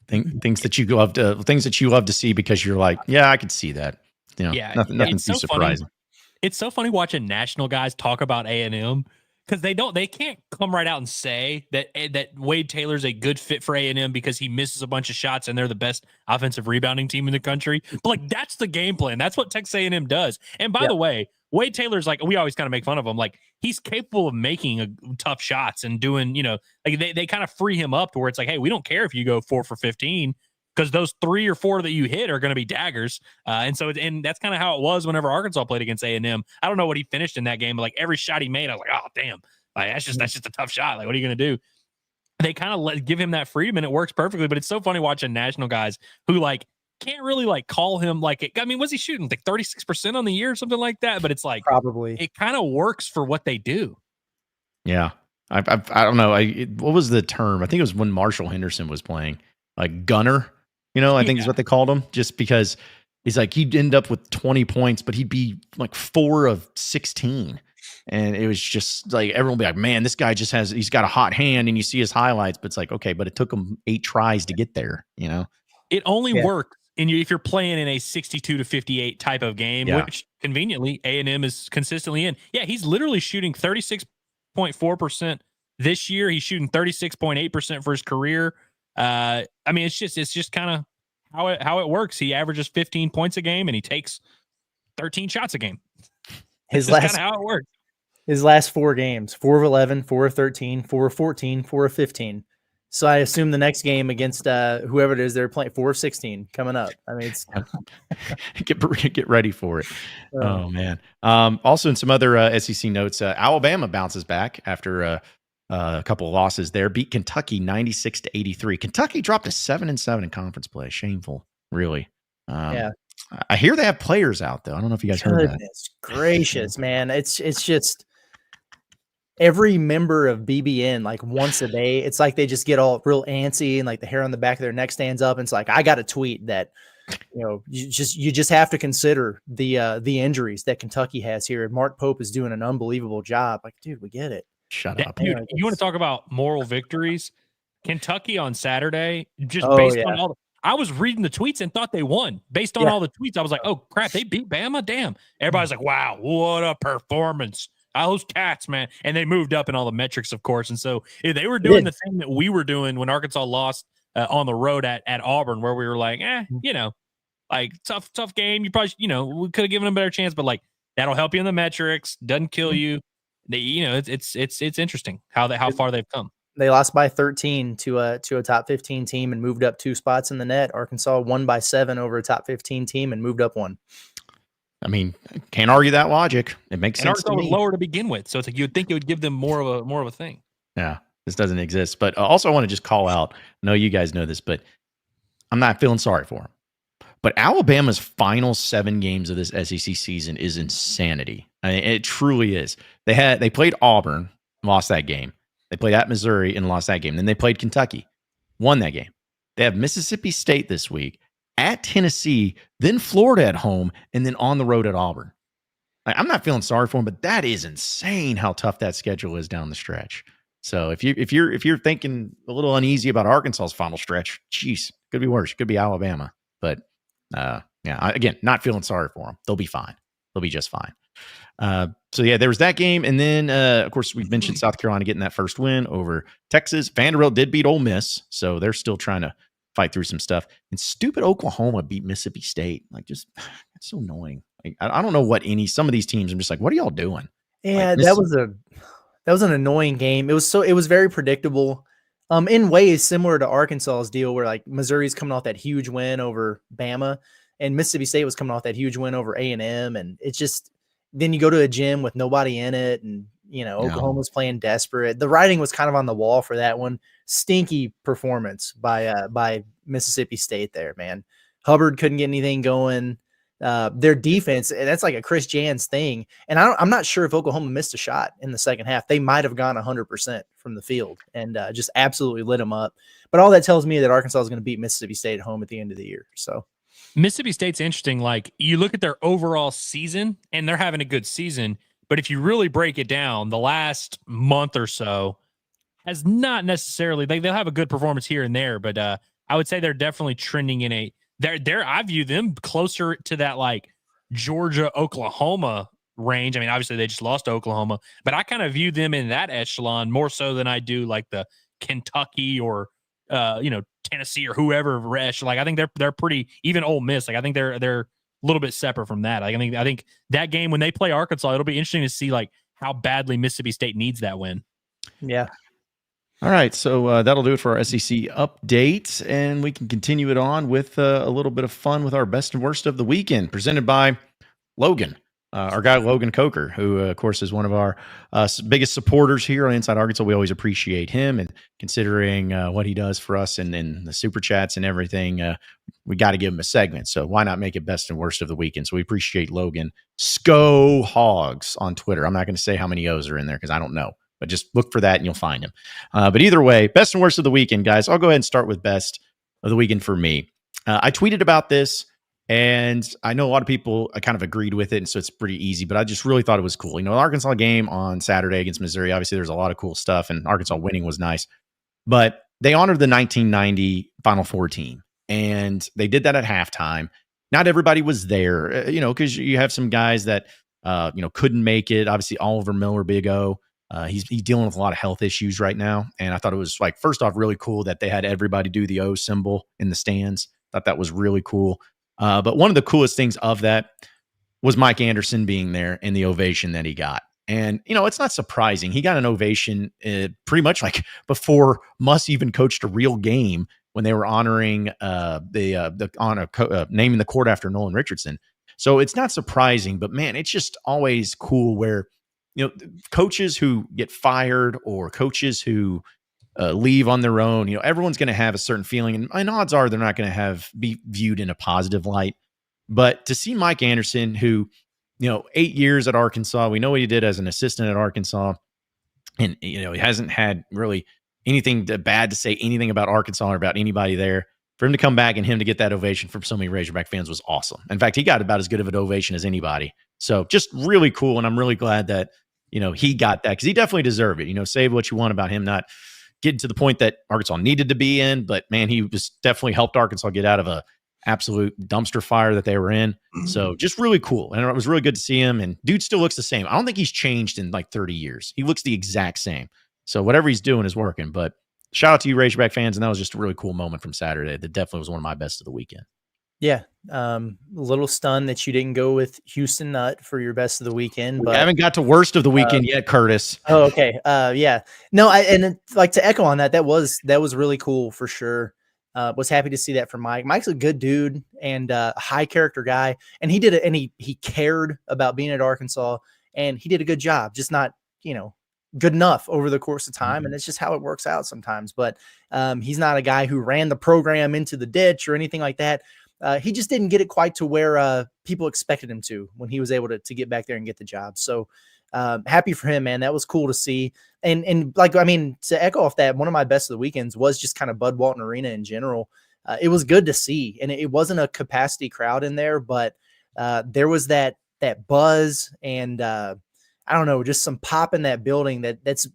things that you love to see, because you're like, yeah, I could see that. Nothing too surprising. It's so funny watching national guys talk about A&M, because they can't come right out and say that Wade Taylor's a good fit for A&M because he misses a bunch of shots and they're the best offensive rebounding team in the country. But like, that's the game plan. That's what Texas A&M does. And by the way, Wade Taylor's like, we always kind of make fun of him. Like, he's capable of making tough shots and doing, like they kind of free him up to where it's like, hey, we don't care if you go 4 for 15. Because those 3 or 4 that you hit are going to be daggers. And that's kind of how it was whenever Arkansas played against A&M. I don't know what he finished in that game, but like every shot he made, I was like, oh, damn. Like, that's just a tough shot. Like, what are you going to do? They kind of give him that freedom, and it works perfectly. But it's so funny watching national guys who like can't really like call him like, I mean, was he shooting like 36% on the year or something like that? But it's like, probably it kind of works for what they do. Yeah. I don't know. What was the term? I think it was when Marshall Henderson was playing, like gunner. I think is what they called him, just because he's like, he'd end up with 20 points, but he'd be like 4 of 16. And it was just like, everyone would be like, man, this guy he's got a hot hand, and you see his highlights, but it's like, okay, but it took him 8 tries to get there, It only works if you're playing in a 62-58 type of game, which conveniently A&M is consistently in. Yeah, he's literally shooting 36.4% this year. He's shooting 36.8% for his career. I mean, it's just kind of how it works. He averages 15 points a game, and he takes 13 shots a game. That's kind of how it works. His last 4 games, 4 of 11, 4 of 13, 4 of 14, 4 of 15. So I assume the next game against whoever it is they're playing, 4 of 16 coming up. I mean, it's get ready for it. Oh man. Also in some other SEC notes, Alabama bounces back after a couple of losses there. Beat Kentucky 96-83. Kentucky dropped to 7-7 in conference play. Shameful, really. I hear they have players out though. I don't know if you guys heard that. Goodness gracious, man! It's just every member of BBN, like once a day, it's like they just get all real antsy, and like the hair on the back of their neck stands up. And it's like, I got to tweet that, you just have to consider the injuries that Kentucky has here. And Mark Pope is doing an unbelievable job. Like, dude, we get it. Shut up. Dude, you want to talk about moral victories? Kentucky on Saturday, just based on all I was reading the tweets and thought they won. Based on all the tweets, I was like, oh, crap, they beat Bama? Damn. Everybody's like, wow, what a performance. Those Cats, man. And they moved up in all the metrics, of course. And so they were doing the thing that we were doing when Arkansas lost on the road at Auburn, where we were like, like tough game. You probably, we could have given them a better chance, but like, that'll help you in the metrics. Doesn't kill you. It's interesting how far they've come. They lost by 13 to a top 15 team and moved up 2 spots in the net. Arkansas won by 7 over a top 15 team and moved up 1. I mean, can't argue that logic. It makes sense. Arkansas was lower to begin with, so it's like you'd think it would give them more of a thing. Yeah, this doesn't exist. But also, I want to just call out. I know you guys know this, but I'm not feeling sorry for them. But Alabama's final 7 games of this SEC season is insanity. I mean, it truly is. They played Auburn, lost that game. They played at Missouri and lost that game. Then they played Kentucky, won that game. They have Mississippi State this week, at Tennessee, then Florida at home, and then on the road at Auburn. Like, I'm not feeling sorry for them, but that is insane how tough that schedule is down the stretch. So if you're thinking a little uneasy about Arkansas's final stretch, geez, could be worse. It could be Alabama. But again, not feeling sorry for them. They'll be fine. They'll be just fine. There was that game. And then, of course, we mentioned South Carolina getting that first win over Texas. Vanderbilt did beat Ole Miss, so they're still trying to fight through some stuff. And stupid Oklahoma beat Mississippi State. Like, just, it's so annoying. Like, I don't know what some of these teams. I'm just like, what are y'all doing? Yeah, Like, that was an annoying game. It was very predictable. In ways similar to Arkansas's deal, where like Missouri's coming off that huge win over Bama, and Mississippi State was coming off that huge win over A&M, and it's just then you go to a gym with nobody in it, and Oklahoma's playing desperate. The writing was kind of on the wall for that one. Stinky performance by Mississippi State there, man. Hubbard couldn't get anything going. Their defense, that's like a Chris Jans thing. And I'm not sure if Oklahoma missed a shot in the second half. They might have gone 100% from the field and just absolutely lit them up. But all that tells me that Arkansas is going to beat Mississippi State at home at the end of the year. So Mississippi State's interesting. Like, you look at their overall season, and they're having a good season. But if you really break it down, the last month or so has not necessarily, they'll have a good performance here and there. But I would say they're definitely trending in I view them closer to that like Georgia, Oklahoma range. I mean, obviously they just lost to Oklahoma, but I kind of view them in that echelon more so than I do like the Kentucky or Tennessee or whoever. Like, I think they're pretty, even Ole Miss. Like, I think they're a little bit separate from that. Like, I think that game when they play Arkansas, it'll be interesting to see like how badly Mississippi State needs that win. Yeah. All right, so that'll do it for our SEC update, and we can continue it on with a little bit of fun with our best and worst of the weekend, presented by Logan, our guy Logan Kocher, who, of course, is one of our biggest supporters here on Inside Arkansas. We always appreciate him, and considering what he does for us and the super chats and everything, we got to give him a segment. So why not make it best and worst of the weekend? So we appreciate Logan. Sco Hogs on Twitter. I'm not going to say how many O's are in there because I don't know. But just look for that and you'll find him. But either way, best and worst of the weekend, guys. I'll go ahead and start with best of the weekend for me. I tweeted about this, and I know a lot of people kind of agreed with it, and so it's pretty easy, but I just really thought it was cool. The Arkansas game on Saturday against Missouri, obviously there's a lot of cool stuff, and Arkansas winning was nice. But they honored the 1990 Final Four team, and they did that at halftime. Not everybody was there, because you have some guys that, couldn't make it. Obviously, Oliver Miller, Big O. He's dealing with a lot of health issues right now. And I thought it was, like, first off, really cool that they had everybody do the O symbol in the stands. Thought that was really cool. But one of the coolest things of that was Mike Anderson being there and the ovation that he got. And, it's not surprising. He got an ovation pretty much like before Muss even coached a real game when they were honoring naming the court after Nolan Richardson. So it's not surprising, but man, it's just always cool where, coaches who get fired or coaches who leave on their own, everyone's going to have a certain feeling, and odds are they're not going to be viewed in a positive light. But to see Mike Anderson, who, 8 years at Arkansas, we know what he did as an assistant at Arkansas, and, he hasn't had really anything bad to say anything about Arkansas or about anybody there. For him to come back and him to get that ovation from so many Razorback fans was awesome. In fact, he got about as good of an ovation as anybody. So just really cool. And I'm really glad that, he got that, because he definitely deserved it. Say what you want about him not getting to the point that Arkansas needed to be in, but man, he was definitely helped Arkansas get out of a absolute dumpster fire that they were in. So just really cool. And it was really good to see him. And dude still looks the same. I don't think he's changed in like 30 years. He looks the exact same. So whatever he's doing is working. But shout out to you, Razorback fans. And that was just a really cool moment from Saturday. That definitely was one of my best of the weekend. Yeah. A little stunned that you didn't go with Houston Nutt for your best of the weekend. But I haven't got to worst of the weekend yet, Curtis. Oh, okay. Yeah. No, like to echo on that, that was really cool for sure. Was happy to see that from Mike. Mike's a good dude and a high character guy. And he did it, and he cared about being at Arkansas, and he did a good job, just not, good enough over the course of time. And it's just how it works out sometimes. But he's not a guy who ran the program into the ditch or anything like that. He just didn't get it quite to where people expected him to when he was able to get back there and get the job. So happy for him, man. That was cool to see. And like, I mean, to echo off that, one of my best of the weekends was just kind of Bud Walton Arena in general. It was good to see. And it wasn't a capacity crowd in there, but there was that buzz and I don't know, just some pop in that building it's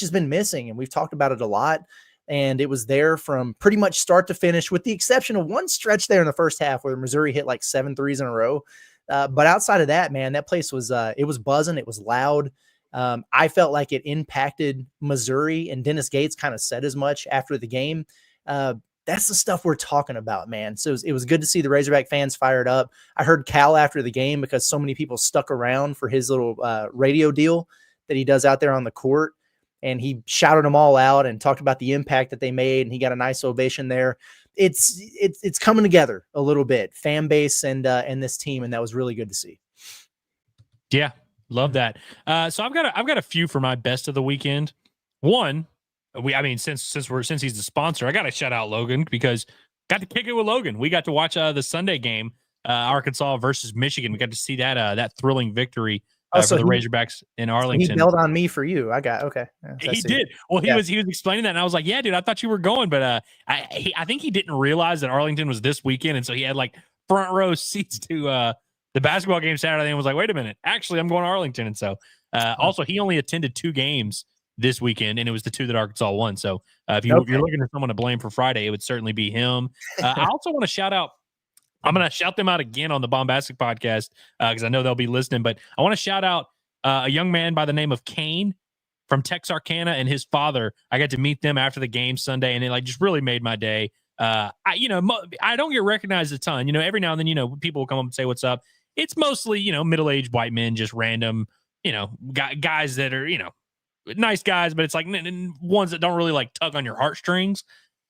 just been missing. And we've talked about it a lot. And it was there from pretty much start to finish, with the exception of one stretch there in the first half where Missouri hit like 7 threes in a row. But outside of that, man, that place was it was buzzing. It was loud. I felt like it impacted Missouri, and Dennis Gates kind of said as much after the game. That's the stuff we're talking about, man. So it was good to see the Razorback fans fired up. I heard Cal after the game because so many people stuck around for his little radio deal that he does out there on the court. And he shouted them all out and talked about the impact that they made. And he got a nice ovation there. It's coming together a little bit, fan base and this team. And that was really good to see. Yeah. Love that. So I've got a few for my best of the weekend. One, since he's the sponsor, I got to shout out Logan because got to kick it with Logan. We got to watch the Sunday game, Arkansas versus Michigan. We got to see that thrilling victory for the Razorbacks in Arlington. He bailed on me for you. Okay. Yeah, he did. Well, he was explaining that, and I was like, "Yeah, dude, I thought you were going," but I think he didn't realize that Arlington was this weekend, and so he had like front row seats to the basketball game Saturday, and was like, "Wait a minute, actually, I'm going to Arlington." And so, also, he only attended 2 games this weekend, and it was the 2 that Arkansas won. So, if you're looking for someone to blame for Friday, it would certainly be him. I also want to shout out. I'm going to shout them out again on the Bombastic podcast because I know they'll be listening. But I want to shout out a young man by the name of Kane from Texarkana and his father. I got to meet them after the game Sunday, and it just really made my day. I don't get recognized a ton. Every now and then, people will come up and say what's up. It's mostly, middle-aged white men, just random, guys that are, nice guys, but it's like ones that don't really like tug on your heartstrings.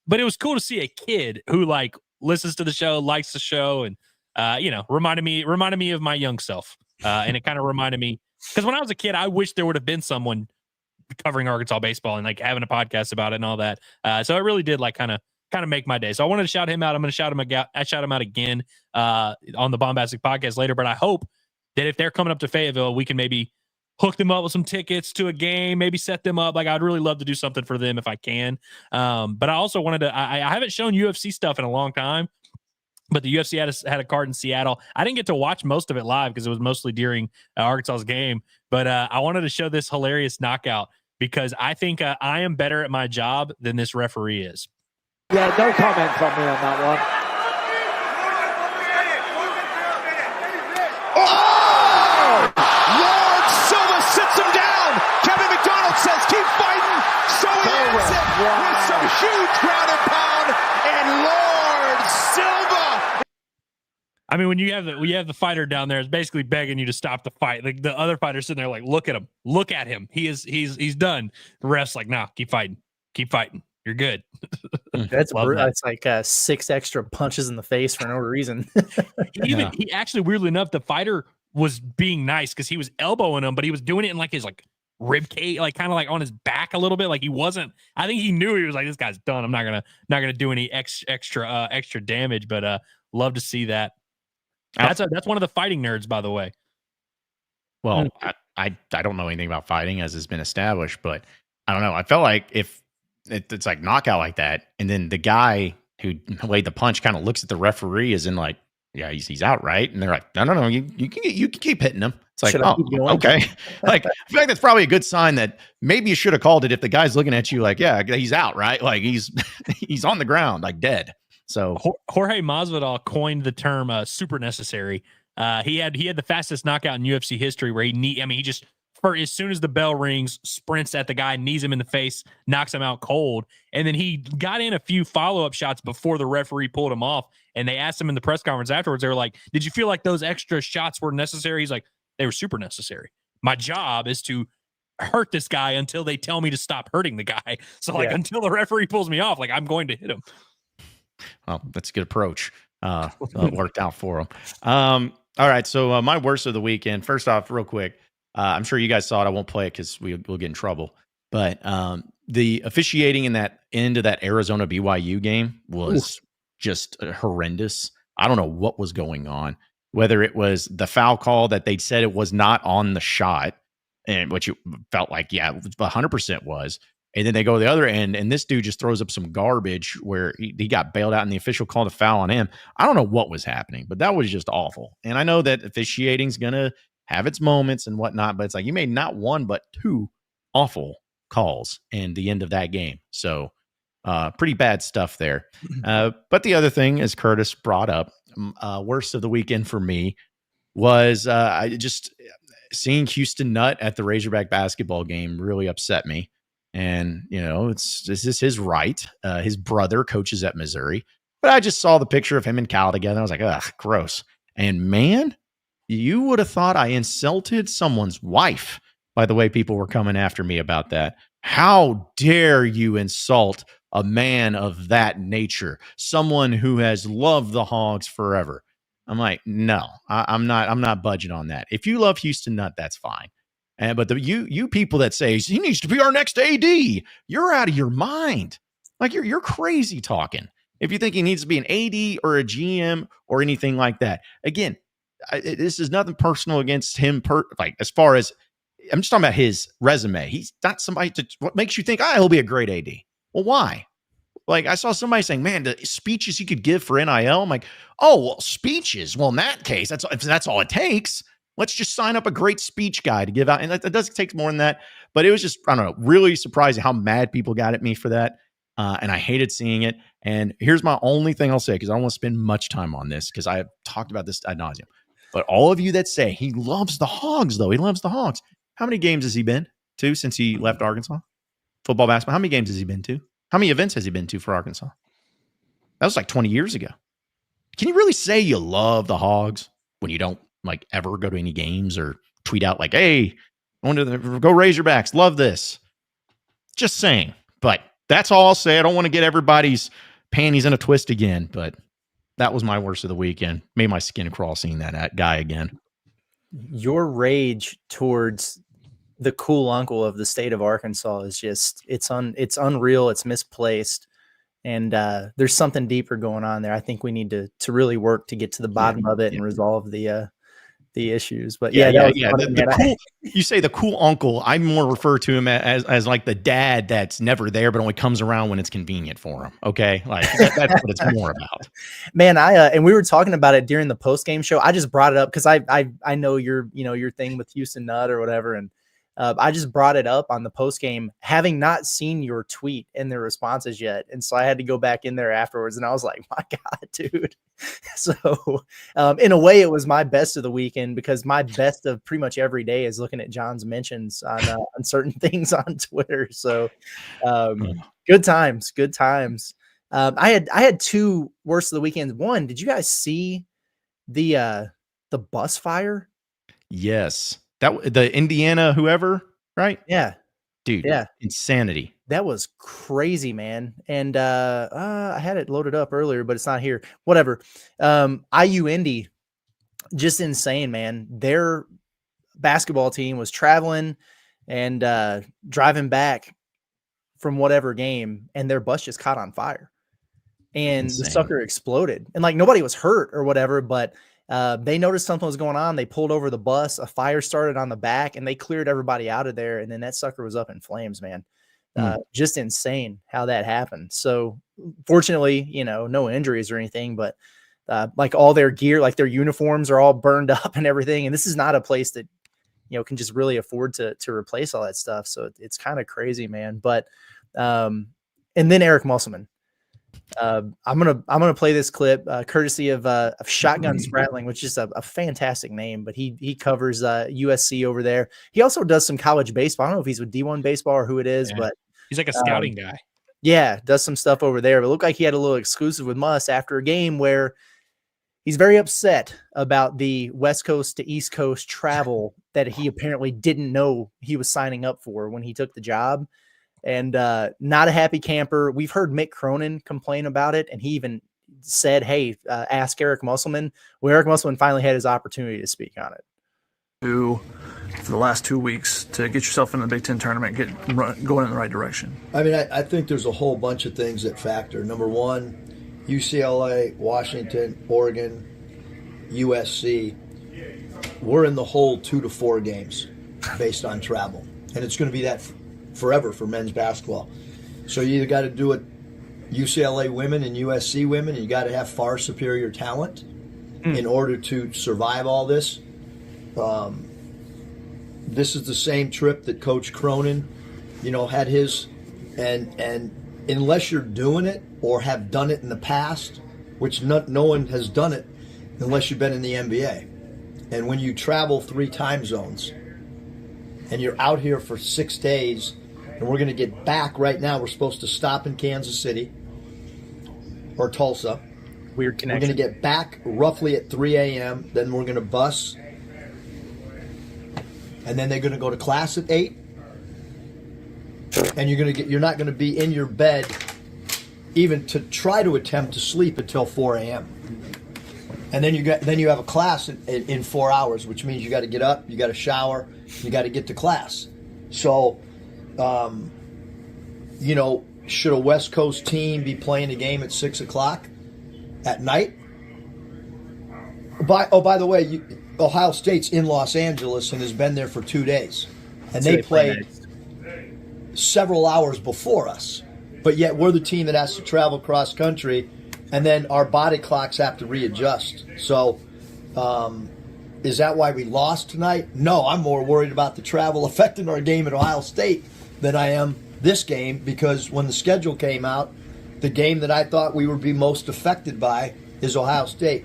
But it was cool to see a kid who like listens to the show, likes the show, and reminded me of my young self. And it kind of reminded me because when I was a kid, I wish there would have been someone covering Arkansas baseball and like having a podcast about it and all that. So it really did like kind of make my day. So I wanted to shout him out. I'm going to shout him out again on the Bombastic podcast later. But I hope that if they're coming up to Fayetteville, we can maybe hook them up with some tickets to a game, maybe set them up. Like I'd really love to do something for them if I can. But I also wanted to, I haven't shown UFC stuff in a long time, but the UFC had a card in Seattle. I didn't get to watch most of it live because it was mostly during Arkansas's game, but I wanted to show this hilarious knockout because I think I am better at my job than this referee is. Yeah, no comment from me on that one. Says keep fighting, so he ends it with some huge ground and pound, and Lord Silva. I mean, when you have the fighter down there, it's basically begging you to stop the fight. Like the other fighter's sitting there, like, look at him. He's done. The ref's like, nah, keep fighting, you're good. That's like 6 extra punches in the face for no reason. He actually, weirdly enough, the fighter was being nice because he was elbowing him, but he was doing it in like his like rib cage, like kind of like on his back a little bit. Like he wasn't, I think he knew he was like, this guy's done. I'm not gonna do any extra damage, but love to see that. That's one of the fighting nerds, by the way. Well, I don't know anything about fighting as has been established, but I don't know. I felt like if it's like knockout like that, and then the guy who laid the punch kind of looks at the referee as in like, yeah, he's out, right? And they're like, no, you can keep hitting him. It's like, oh, okay. Like, I feel like that's probably a good sign that maybe you should have called it if the guy's looking at you like, yeah, he's out, right? Like he's on the ground, like dead. So Jorge Masvidal coined the term super necessary. He had the fastest knockout in UFC history where he just, for as soon as the bell rings, sprints at the guy, knees him in the face, knocks him out cold. And then he got in a few follow-up shots before the referee pulled him off. And they asked him in the press conference afterwards, they were like, did you feel like those extra shots were necessary? He's like, they were super necessary. My job is to hurt this guy until they tell me to stop hurting the guy. So like until the referee pulls me off, like I'm going to hit him. Well, that's a good approach. Worked out for him. All right. So my worst of the weekend, first off, real quick, I'm sure you guys saw it. I won't play it because we'll get in trouble. But the officiating in that end of that Arizona BYU game was just horrendous. I don't know what was going on, whether it was the foul call that they said it was not on the shot, and which it felt like, yeah, 100% was. And then they go to the other end, and this dude just throws up some garbage where he got bailed out, and the official called a foul on him. I don't know what was happening, but that was just awful. And I know that officiating is going to have its moments and whatnot, but it's like you made not one but 2 awful calls in the end of that game. So pretty bad stuff there. But the other thing, as Curtis brought up, worst of the weekend for me was I just seeing Houston Nutt at the Razorback basketball game really upset me. And, this is his right. His brother coaches at Missouri. But I just saw the picture of him and Cal together. I was like, ugh, gross. And man, you would have thought I insulted someone's wife by the way people were coming after me about that. How dare you insult a man of that nature, someone who has loved the Hogs forever? I'm like, no, I'm not budging on that. If you love Houston Nutt, that's fine. But you people that say he needs to be our next AD, you're out of your mind. Like you're crazy talking. If you think he needs to be an AD or a GM or anything like that. Again, this is nothing personal against him. As far as I'm just talking about his resume. He's not somebody what makes you think, he'll be a great AD. Well, why? Like I saw somebody saying, man, the speeches he could give for NIL. I'm like, speeches. Well, in that case, if that's all it takes, let's just sign up a great speech guy to give out. And that does take more than that. But it was just, I don't know, really surprising how mad people got at me for that. And I hated seeing it. And here's my only thing I'll say, because I don't want to spend much time on this, because I have talked about this ad nauseum. But all of you that say he loves the Hogs, though, he loves the Hogs. How many games has he been to since he left Arkansas? Football, basketball. How many games has he been to? How many events has he been to for Arkansas? That was like 20 years ago. Can you really say you love the Hogs when you don't like ever go to any games or tweet out like, hey, I want to go Razorbacks. Love this. Just saying. But that's all I'll say. I don't want to get everybody's panties in a twist again, but that was my worst of the weekend. Made my skin crawl seeing that guy again. Your rage towards the cool uncle of the state of Arkansas is just, it's unreal. It's misplaced. And there's something deeper going on there. I think we need to really work to get to the bottom of it and resolve the issues. But you say the cool uncle. I more refer to him as like the dad that's never there, but only comes around when it's convenient for him. Okay. Like that's what it's more about. Man, and we were talking about it during the post game show. I just brought it up because I know your thing with Houston Nutt or whatever. And I just brought it up on the post game, having not seen your tweet and the responses yet. And so I had to go back in there afterwards and I was like, my God, dude. So in a way it was my best of the weekend, because my best of pretty much every day is looking at John's mentions on certain things on Twitter. So good times. I had two worst of the weekends. One, did you guys see the bus fire? Yes. That the Indiana, whoever, right? Yeah. Dude. Yeah. Insanity. That was crazy, man. And I had it loaded up earlier, but it's not here. Whatever. IU Indy, just insane, man. Their basketball team was traveling and driving back from whatever game, and their bus just caught on fire. And the sucker exploded. And like nobody was hurt or whatever, but they noticed something was going on. They pulled over the bus. A fire started on the back, and they cleared everybody out of there. And then that sucker was up in flames, man. Just insane how that happened. So fortunately, no injuries or anything, but like all their gear, like their uniforms are all burned up and everything. And this is not a place that, can just really afford to replace all that stuff. So it's kind of crazy, man. But, and then Eric Musselman. I'm gonna play this clip courtesy of Shotgun Spratling, which is a fantastic name, but he covers USC over there. He also does some college baseball. I don't know if he's with D1 baseball or who it is, but he's like a scouting guy. Yeah, does some stuff over there. But it looked like he had a little exclusive with Muss after a game where he's very upset about the West Coast to East Coast travel that he apparently didn't know he was signing up for when he took the job. And not a happy camper. We've heard Mick Cronin complain about it, and he even said, hey, ask Eric Musselman. Well, Eric Musselman finally had his opportunity to speak on it. For the last 2 weeks to get yourself in the Big Ten tournament, going in the right direction? I mean, I think there's a whole bunch of things that factor. Number one, UCLA, Washington, Oregon, USC, we're in the hole 2 to 4 games based on travel. And it's going to be that forever for men's basketball. So you either got to do it UCLA women and USC women, and you got to have far superior talent in order to survive all this. This is the same trip that Coach Cronin, had his, and unless you're doing it or have done it in the past, which no one has done it unless you've been in the NBA. And when you travel 3 time zones and you're out here for 6 days, and we're going to get back right now. We're supposed to stop in Kansas City or Tulsa. Weird connection. We're going to get back roughly at 3 a.m. Then we're going to bus, and then they're going to go to class at 8. And you're not going to be in your bed even to try to attempt to sleep until 4 a.m. And then you have a class in 4 hours, which means you got to get up, you got to shower, you got to get to class. So, should a West Coast team be playing a game at 6 o'clock at night? By the way, Ohio State's in Los Angeles and has been there for 2 days, and they played several hours before us. But yet we're the team that has to travel cross country, and then our body clocks have to readjust. So is that why we lost tonight? No, I'm more worried about the travel affecting our game at Ohio State than I am this game, because when the schedule came out, the game that I thought we would be most affected by is Ohio State.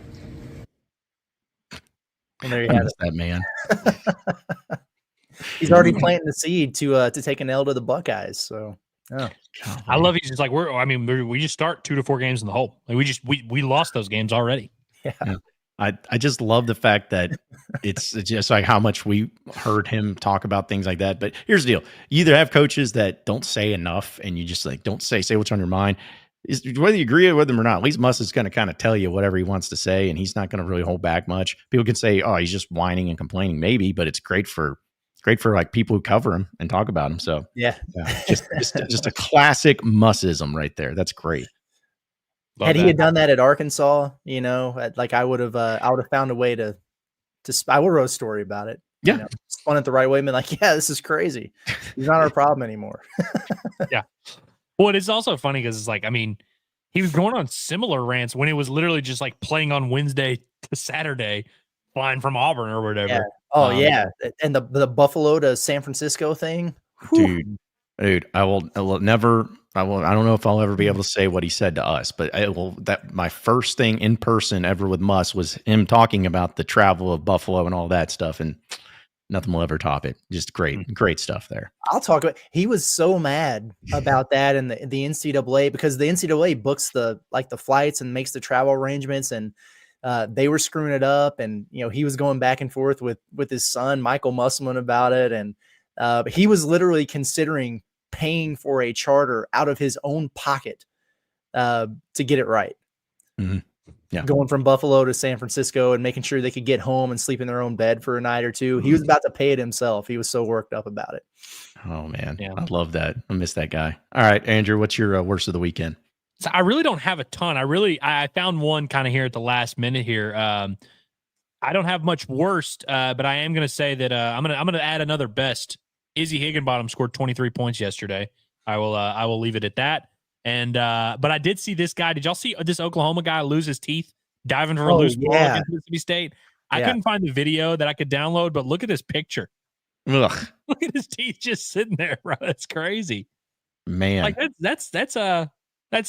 And there you have it. That man. He's already planting the seed to take an L to the Buckeyes. So, oh. I love it. He's like, we just start 2 to 4 games in the hole. Like we lost those games already. Yeah. I just love the fact that it's just like how much we heard him talk about things like that. But here's the deal. You either have coaches that don't say enough and you just like, don't say what's on your mind. Whether you agree with him or not, at least Muss is going to kind of tell you whatever he wants to say, and he's not going to really hold back much. People can say, oh, he's just whining and complaining, maybe, but it's great for like people who cover him and talk about him. So yeah. just a classic Mussism right there. That's great. He had done that at Arkansas, I would have found a way to I would wrote a story about it. Yeah. Spun it the right way and been like, yeah, this is crazy. He's not our problem anymore. Yeah. Well, it's also funny because it's like, he was going on similar rants when it was literally just like playing on Wednesday to Saturday, flying from Auburn or whatever. Yeah. Oh, yeah. And the Buffalo to San Francisco thing. Dude, I don't know if I'll ever be able to say what he said to us, but my first thing in person ever with Muss was him talking about the travel of Buffalo and all that stuff, and nothing will ever top it. Just great stuff there. I'll talk about. He was so mad about that, and the NCAA, because the NCAA books the flights and makes the travel arrangements, and they were screwing it up, and he was going back and forth with his son Michael Musselman about it, and he was literally considering paying for a charter out of his own pocket to get it right. Mm-hmm. Yeah. Going from Buffalo to San Francisco and making sure they could get home and sleep in their own bed for a night or two. He was about to pay it himself. He was so worked up about it. Oh man. Yeah. I love that. I miss that guy. All right, Andrew, what's your worst of the weekend? So I really don't have a ton. I found one kind of here at the last minute here. I don't have much worst, but I am going to say that I'm going to add another best. Izzy Higginbottom scored 23 points yesterday. I will leave it at that. And but I did see this guy. Did y'all see this Oklahoma guy lose his teeth diving for a loose ball against Mississippi State? I couldn't find the video that I could download, but look at this picture. Ugh. Look at his teeth just sitting there, bro. That's crazy. Man. Like that's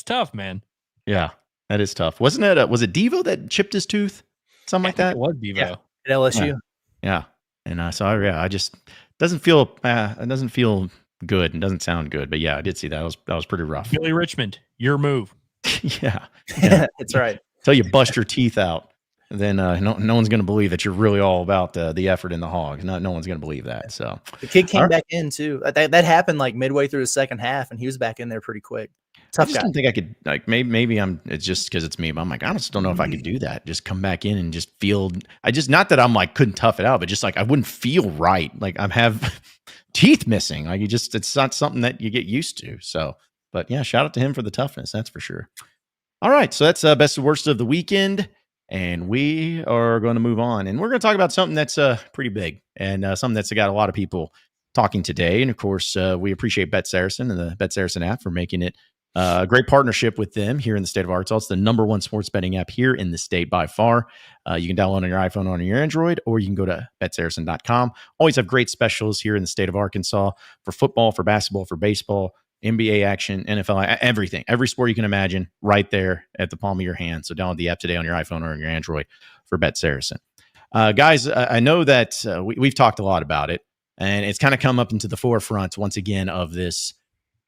tough, man. Yeah, that is tough. Wasn't it was it Devo that chipped his tooth? Something like that? It was Devo. Yeah. At LSU. Yeah. And I just doesn't feel it doesn't feel good and doesn't sound good, but yeah, I did see that. That was pretty rough. Billy Richmond, your move. Yeah, that's right. Until you bust your teeth out, then no one's going to believe that you're really all about the effort in the Hogs. No one's going to believe that. So the kid came back in too. That happened like midway through the second half, and he was back in there pretty quick. Tough I guy. don't think I could maybe it's just because it's me, but I'm like, I just don't know if I could do that. Just come back in and just feel. Not that I'm like couldn't tough it out, but just like I wouldn't feel right. Like I have teeth missing. Like it's not something that you get used to. So, but yeah, shout out to him for the toughness. That's for sure. All right, so that's best and worst of the weekend, and we are going to move on, and we're going to talk about something that's pretty big and something that's got a lot of people talking today. And of course, we appreciate BetSaracen and the BetSaracen app for making it a great partnership with them here in the state of Arkansas. It's the #1 sports betting app here in the state by far. You can download on your iPhone, on your Android, or you can go to BetSaracen.com. Always have great specials here in the state of Arkansas for football, for basketball, for baseball, NBA action, NFL, everything. Every sport you can imagine right there at the palm of your hand. So download the app today on your iPhone or on your Android for BetSaracen. Guys, I know that we've talked a lot about it. And it's kind of come up into the forefront once again of this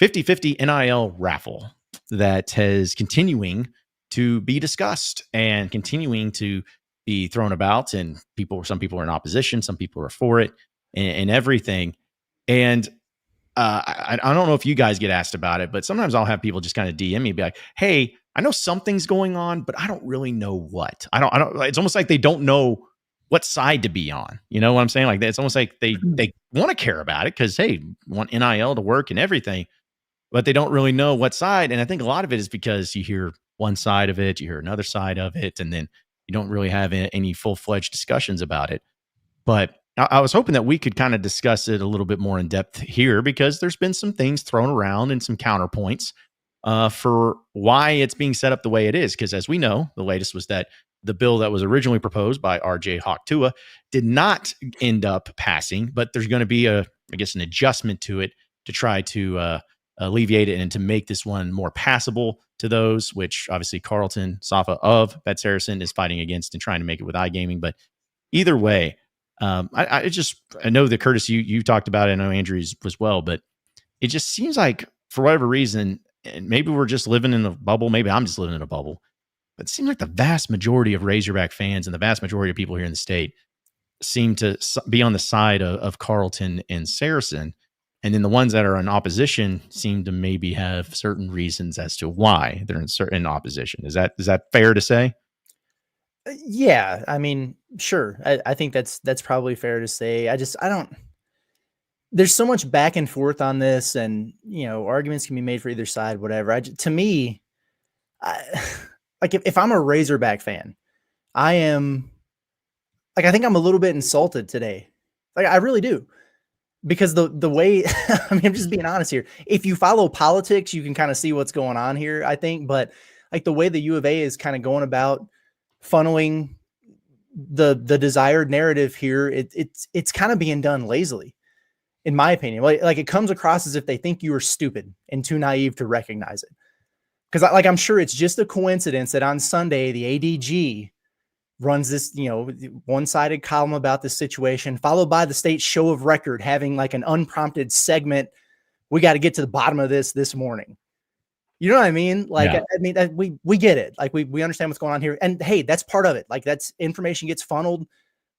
50-50 NIL raffle that has continuing to be discussed and continuing to be thrown about. And some people are in opposition, some people are for it, and everything. And I don't know if you guys get asked about it, but sometimes I'll have people just kind of DM me, be like, "Hey, I know something's going on, but I don't really know what." I don't. It's almost like they don't know what side to be on. You know what I'm saying? Like, it's almost like they want to care about it because, hey, want NIL to work and everything, but they don't really know what side. And I think a lot of it is because you hear one side of it, you hear another side of it, and then you don't really have any full-fledged discussions about it. But I was hoping that we could kind of discuss it a little bit more in depth here, because there's been some things thrown around and some counterpoints for why it's being set up the way it is. Because as we know, the latest was that the bill that was originally proposed by RJ Hawk-Tua did not end up passing, but there's going to be an adjustment to it to try to alleviate it and to make this one more passable to those, which obviously Carlton Safa of BetSaracen is fighting against and trying to make it with iGaming. But either way, I know that Curtis, you talked about it. I know Andrew's as well, but it just seems like for whatever reason, and maybe we're just living in a bubble. Maybe I'm just living in a bubble, but it seems like the vast majority of Razorback fans and the vast majority of people here in the state seem to be on the side of Carlton and Saracen. And then the ones that are in opposition seem to maybe have certain reasons as to why they're in opposition. Is that fair to say? Yeah, I mean, sure. I think that's probably fair to say. I don't. There's so much back and forth on this, and arguments can be made for either side, whatever. To me, like if I'm a Razorback fan, I am like, I think I'm a little bit insulted today. Like, I really do. Because the way, I mean, I'm just being honest here. If you follow politics, you can kind of see what's going on here, I think. But like the way the U of A is kind of going about funneling the desired narrative here, it's kind of being done lazily, in my opinion. Like it comes across as if they think you are stupid and too naive to recognize it. Because I'm sure it's just a coincidence that on Sunday the ADG runs this, one-sided column about this situation, followed by the state show of record having like an unprompted segment. We got to get to the bottom of this morning. You know what I mean? Like, yeah. I mean, we get it. Like we understand what's going on here, and hey, that's part of it. Like that's information gets funneled.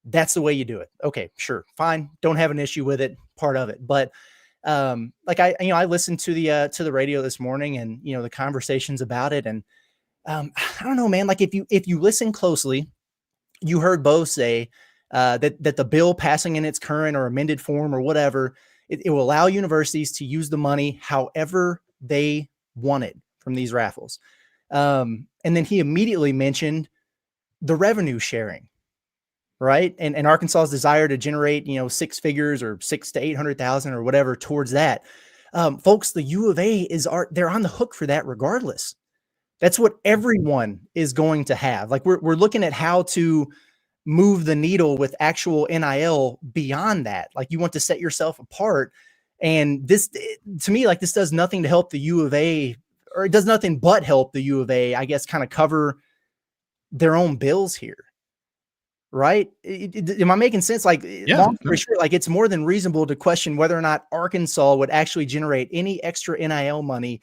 That's the way you do it. Okay, sure. Fine. Don't have an issue with it. Part of it. But like I listened to the radio this morning, and the conversations about it. And I don't know, man, like if you listen closely, you heard Bo say that the bill passing in its current or amended form or whatever, it will allow universities to use the money however they want it from these raffles. And then he immediately mentioned the revenue sharing, right? And Arkansas's desire to generate, six figures or 600,000 to 800,000 or whatever towards that. Folks, the U of A they're on the hook for that regardless. That's what everyone is going to have. Like we're looking at how to move the needle with actual NIL beyond that. Like you want to set yourself apart. And this, to me, like this does nothing to help the U of A, or it does nothing but help the U of A, I guess, kind of cover their own bills here. Right? Am I making sense? Like, long story short, like it's more than reasonable to question whether or not Arkansas would actually generate any extra NIL money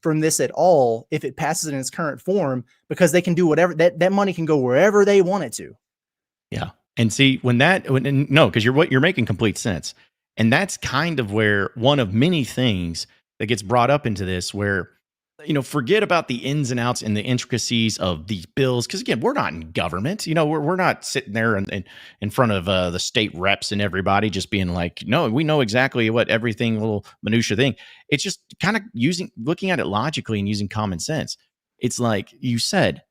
from this at all if it passes in its current form, because they can do whatever, that money can go wherever they want it to. Yeah. And see, because you're making complete sense. And that's kind of where one of many things that gets brought up into this, where, forget about the ins and outs and the intricacies of these bills. Because again, we're not in government. We're not sitting there in front of the state reps and everybody just being like, no, we know exactly what everything little minutia thing. It's just kind of looking at it logically and using common sense. It's like you said,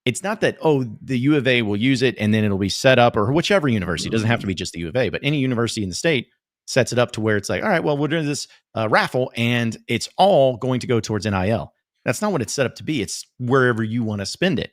it's not that, the U of A will use it and then it'll be set up, or whichever university. It doesn't have to be just the U of A, but any university in the state sets it up to where it's like, all right, well, we're doing this raffle and it's all going to go towards NIL. That's not what it's set up to be. It's wherever you want to spend it.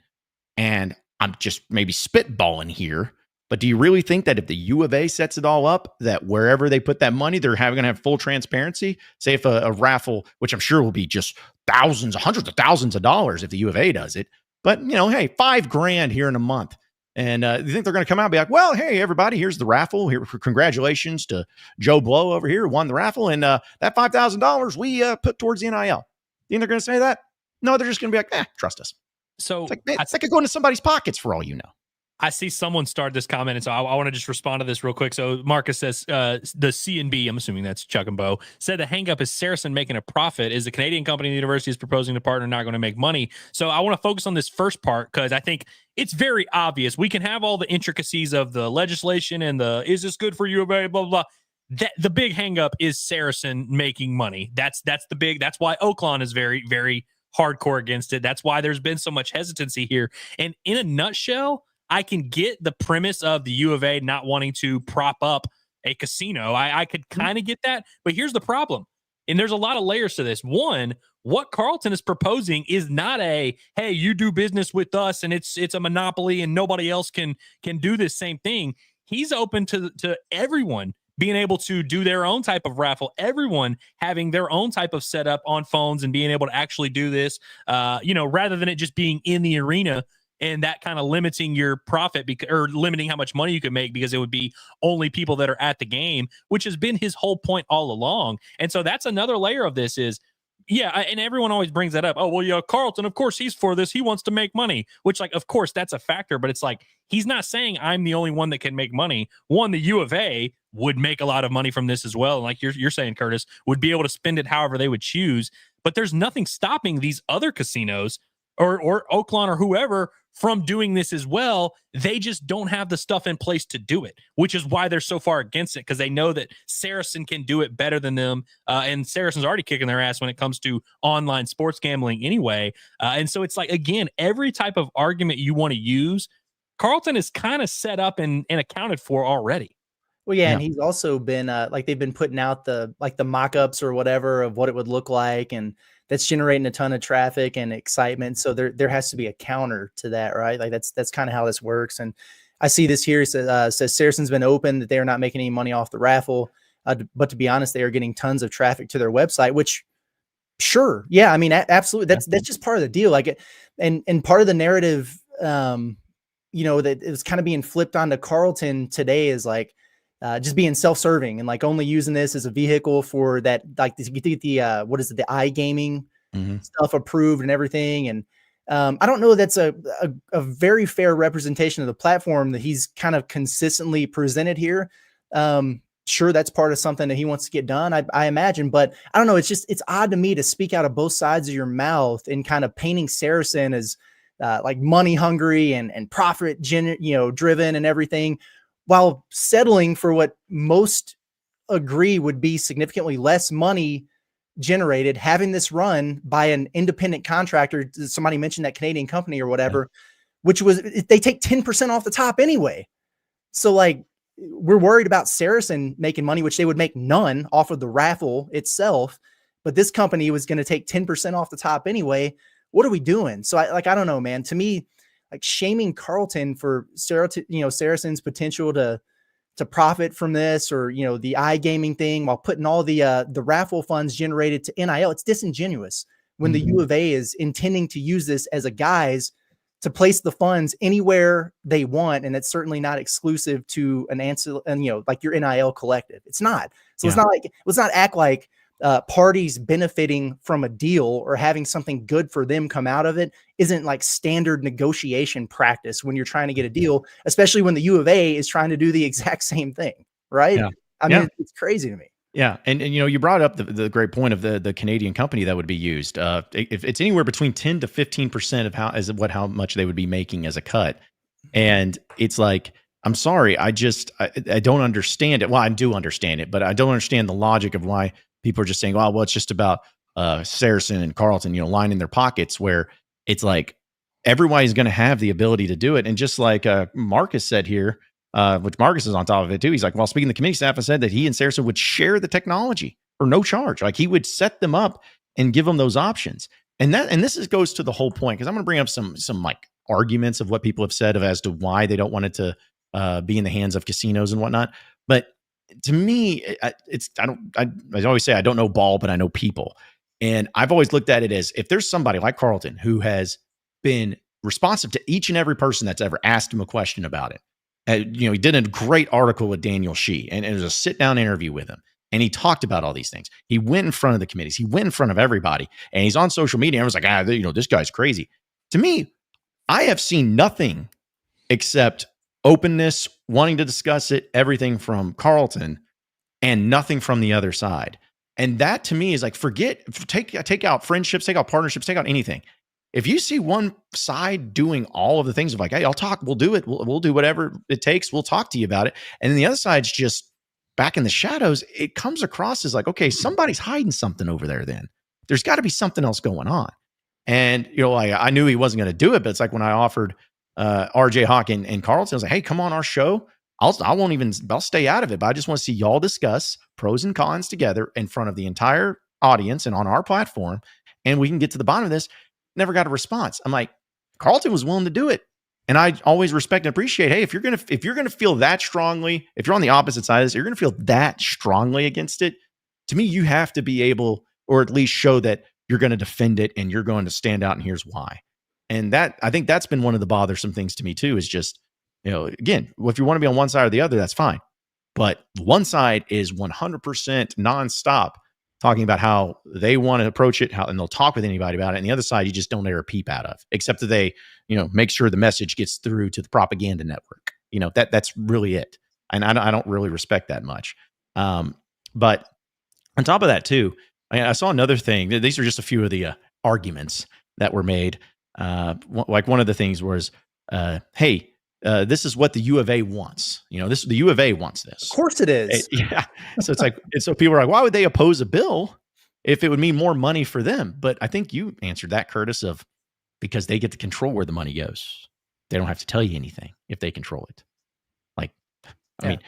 And I'm just maybe spitballing here, but do you really think that if the U of A sets it all up, that wherever they put that money, they're going to have full transparency? Say if a raffle, which I'm sure will be just hundreds of thousands of dollars if the U of A does it, but hey, $5,000 here in a month, And you think they're going to come out and be like, well, hey, everybody, here's the raffle. Here, congratulations to Joe Blow over here who won the raffle. And that $5,000 we put towards the NIL. You think they're going to say that? No, they're just going to be like, trust us. So it's like, man, that could go into somebody's pockets for all you know. I see someone start this comment, and so I want to just respond to this real quick. So Marcus says, the C&B, I'm assuming that's Chuck and Bo, said the hang-up is Saracen making a profit. Is the Canadian company the university is proposing to partner not going to make money? So I want to focus on this first part because I think it's very obvious. We can have all the intricacies of the legislation and is this good for U of A, blah, blah, blah. The big hang-up is Saracen making money. That's why Oakland is very, very hardcore against it. That's why there's been so much hesitancy here. And in a nutshell, I can get the premise of the U of A not wanting to prop up a casino. I could kind of get that, but here's the problem. And there's a lot of layers to this. One, what Carleton is proposing is not hey, you do business with us and it's a monopoly and nobody else can do this same thing. He's open to everyone being able to do their own type of raffle, everyone having their own type of setup on phones and being able to actually do this, rather than it just being in the arena. And that kind of limiting your profit or limiting how much money you can make because it would be only people that are at the game, which has been his whole point all along. And so that's another layer of this is, and everyone always brings that up. Oh, well, yeah, Carleton, of course, he's for this. He wants to make money, which, like, of course, that's a factor. But it's like he's not saying I'm the only one that can make money. One, the U of A would make a lot of money from this as well. And like you're saying, Curtis, would be able to spend it however they would choose. But there's nothing stopping these other casinos or Oakland or whoever from doing this as well. They just don't have the stuff in place to do it, which is why they're so far against it, because they know that Saracen can do it better than them. And Saracen's already kicking their ass when it comes to online sports gambling anyway. And so it's like, again, every type of argument you want to use, Carleton is kind of set up and accounted for already. Well, yeah, and he's also been they've been putting out the mock-ups or whatever of what it would look like, and that's generating a ton of traffic and excitement. So there has to be a counter to that, right? Like that's kind of how this works. And I see this here. It says Saracen's been open, that they are not making any money off the raffle. But to be honest, they are getting tons of traffic to their website, which sure. Yeah. I mean, absolutely. That's just part of the deal. Like, and part of the narrative, that it was kind of being flipped onto Carleton today is like, just being self-serving and like only using this as a vehicle for that, like to get the iGaming stuff approved and everything. And I don't know, that's a very fair representation of the platform that he's kind of consistently presented here. Sure, that's part of something that he wants to get done, I imagine, but I don't know. It's odd to me to speak out of both sides of your mouth and kind of painting Saracen as like money hungry and profit driven and everything, while settling for what most agree would be significantly less money generated having this run by an independent contractor. Somebody mentioned that Canadian company or whatever, which was, they take 10% off the top anyway. So like, we're worried about Saracen making money, which they would make none off of the raffle itself, but this company was going to take 10% off the top anyway. What are we doing? So I don't know, man. To me, like shaming Carleton for Saracen's potential to profit from this, or the iGaming thing, while putting all the raffle funds generated to NIL, it's disingenuous when the U of A is intending to use this as a guise to place the funds anywhere they want, and it's certainly not exclusive to an answer and like your NIL collective. It's not. So let's not act like parties benefiting from a deal or having something good for them come out of it isn't like standard negotiation practice when you're trying to get a deal, especially when the U of A is trying to do the exact same thing. Right. Yeah. I mean, it's crazy to me. Yeah. And you brought up the great point of the Canadian company that would be used. If it's anywhere between 10 to 15% of how much they would be making as a cut. And it's like, I'm sorry, I don't understand it. Well, I do understand it, but I don't understand the logic of why people are just saying, well, it's just about Saracen and Carleton, lining their pockets, where it's like everybody's going to have the ability to do it. And just like Marcus said here, which Marcus is on top of it too. He's like, well, speaking of the committee staff, I said that he and Saracen would share the technology for no charge. Like he would set them up and give them those options. And this goes to the whole point, because I'm going to bring up some like arguments of what people have said as to why they don't want it to be in the hands of casinos and whatnot. But to me, I always say I don't know ball, but I know people. And I've always looked at it as, if there's somebody like Carleton who has been responsive to each and every person that's ever asked him a question about it. He did a great article with Daniel Shee, and it was a sit-down interview with him. And he talked about all these things. He went in front of the committees. He went in front of everybody. And he's on social media. And everyone's like, this guy's crazy. To me, I have seen nothing except openness, wanting to discuss it, everything from Carlton, and nothing from the other side. And that to me is like, take out friendships, take out partnerships, take out anything. If you see one side doing all of the things of like, hey, I'll talk, we'll do it, we'll do whatever it takes, we'll talk to you about it. And then the other side's just back in the shadows, it comes across as like, okay, somebody's hiding something over there then. There's got to be something else going on. And, I knew he wasn't going to do it, but it's like when I offered RJ Hawk and Carlton, I was like, hey, come on our show. I'll stay out of it, but I just want to see y'all discuss pros and cons together in front of the entire audience and on our platform. And we can get to the bottom of this. Never got a response. I'm like, Carlton was willing to do it. And I always respect and appreciate, hey, if you're gonna feel that strongly, if you're on the opposite side of this, you're gonna feel that strongly against it. To me, you have to be able, or at least show that you're going to defend it and you're going to stand out, and here's why. And that, I think that's been one of the bothersome things to me too, is just, again, if you want to be on one side or the other, that's fine. But one side is 100% nonstop talking about how they want to approach it, and they'll talk with anybody about it. And the other side, you just don't ever peep out of, except that they, make sure the message gets through to the propaganda network. That's really it. And I don't really respect that much. But on top of that too, I saw another thing. These are just a few of the arguments that were made. Like one of the things was, hey, this is what the U of A wants. The U of A wants this. Of course it is. Yeah. So it's like, so people are like, why would they oppose a bill if it would mean more money for them? But I think you answered that, Curtis, of because they get to control where the money goes. They don't have to tell you anything if they control it. I mean,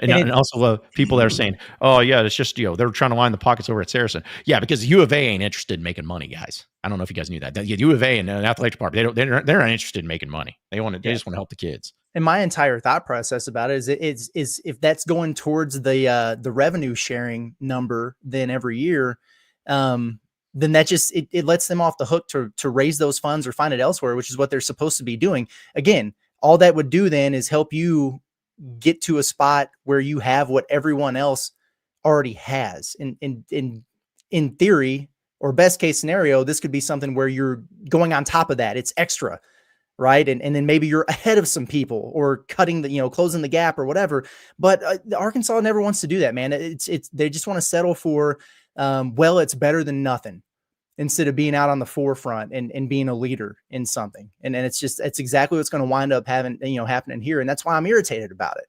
and also people that are saying, oh yeah, it's just, they're trying to line the pockets over at Saracen. Yeah, because the U of A ain't interested in making money, guys. I don't know if you guys knew that. The U of A and the athletic department, they're not interested in making money. They just want to help the kids. And my entire thought process about it is if that's going towards the revenue sharing number, then every year, then that just, it lets them off the hook to raise those funds or find it elsewhere, which is what they're supposed to be doing. Again, all that would do then is help you get to a spot where you have what everyone else already has. In theory, or best case scenario, this could be something where you're going on top of that. It's extra, right? And then maybe you're ahead of some people or cutting closing the gap or whatever. But Arkansas never wants to do that, man. They just want to settle for, it's better than nothing, instead of being out on the forefront and being a leader in something. And it's exactly what's going to wind up happening here. And that's why I'm irritated about it.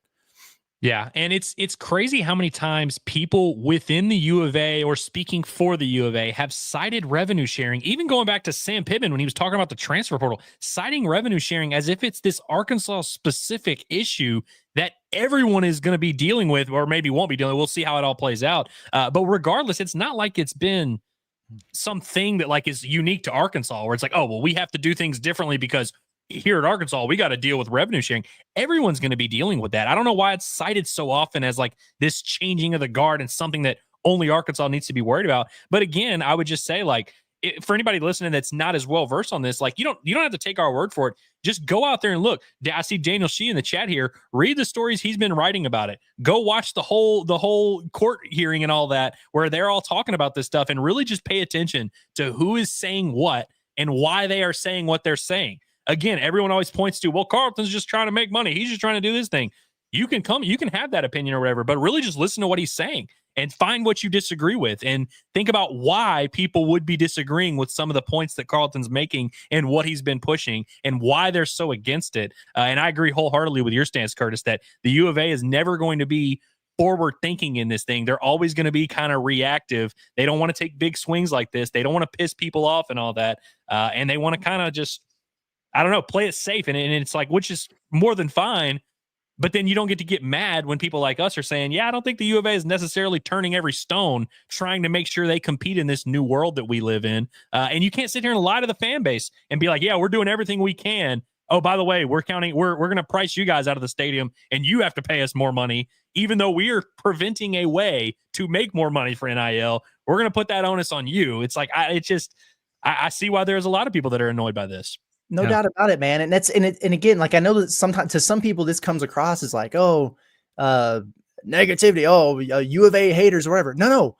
Yeah. And it's crazy how many times people within the U of A or speaking for the U of A have cited revenue sharing, even going back to Sam Pittman when he was talking about the transfer portal, citing revenue sharing as if it's this Arkansas specific issue that everyone is going to be dealing with, or maybe won't be dealing with. We'll see how it all plays out. But regardless, it's not like it's been something that is unique to Arkansas where it's like, oh, well, we have to do things differently because here at Arkansas, we got to deal with revenue sharing. Everyone's going to be dealing with that. I don't know why it's cited so often as this changing of the guard and something that only Arkansas needs to be worried about. But again, I would just say for anybody listening that's not as well versed on this, you don't have to take our word for it. Just go out there and look. I see Daniel Shee in the chat here. Read the stories he's been writing about it. Go watch the whole court hearing and all that, where they're all talking about this stuff, and really just pay attention to who is saying what and why they are saying what they're saying. Again, everyone always points to, well, Carlton's just trying to make money. He's just trying to do this thing. You can have that opinion or whatever, but really just listen to what he's saying and find what you disagree with and think about why people would be disagreeing with some of the points that Carlton's making and what he's been pushing and why they're so against it. And I agree wholeheartedly with your stance, Curtis, that the U of A is never going to be forward thinking in this thing. They're always going to be kind of reactive. They don't want to take big swings like this. They don't want to piss people off and all that. And they want to kind of just, play it safe. And it's which is more than fine. But then you don't get to get mad when people like us are saying, yeah, I don't think the U of A is necessarily turning every stone, trying to make sure they compete in this new world that we live in. And you can't sit here and lie to the fan base and be like, yeah, we're doing everything we can. Oh, by the way, we're going to price you guys out of the stadium and you have to pay us more money, even though we are preventing a way to make more money for NIL. We're going to put that onus on you. It's I see why there's a lot of people that are annoyed by this. No doubt about it, man. And and again, like I know that sometimes to some people this comes across as like, oh, negativity, U of A haters or whatever. No.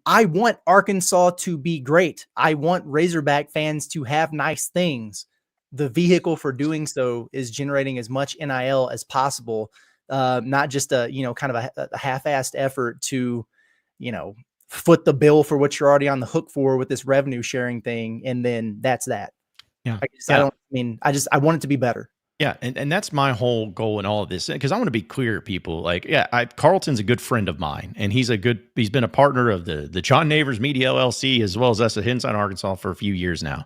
I want Arkansas to be great. I want Razorback fans to have nice things. The vehicle for doing so is generating as much NIL as possible, not just a kind of a half-assed effort to, foot the bill for what you're already on the hook for with this revenue sharing thing, and then that's that. Yeah, I want it to be better. Yeah, and that's my whole goal in all of this, because I want to be clear, people. Like, Carlton's a good friend of mine, and he's been a partner of the John Neighbors Media LLC, as well as us at Inside Arkansas for a few years now.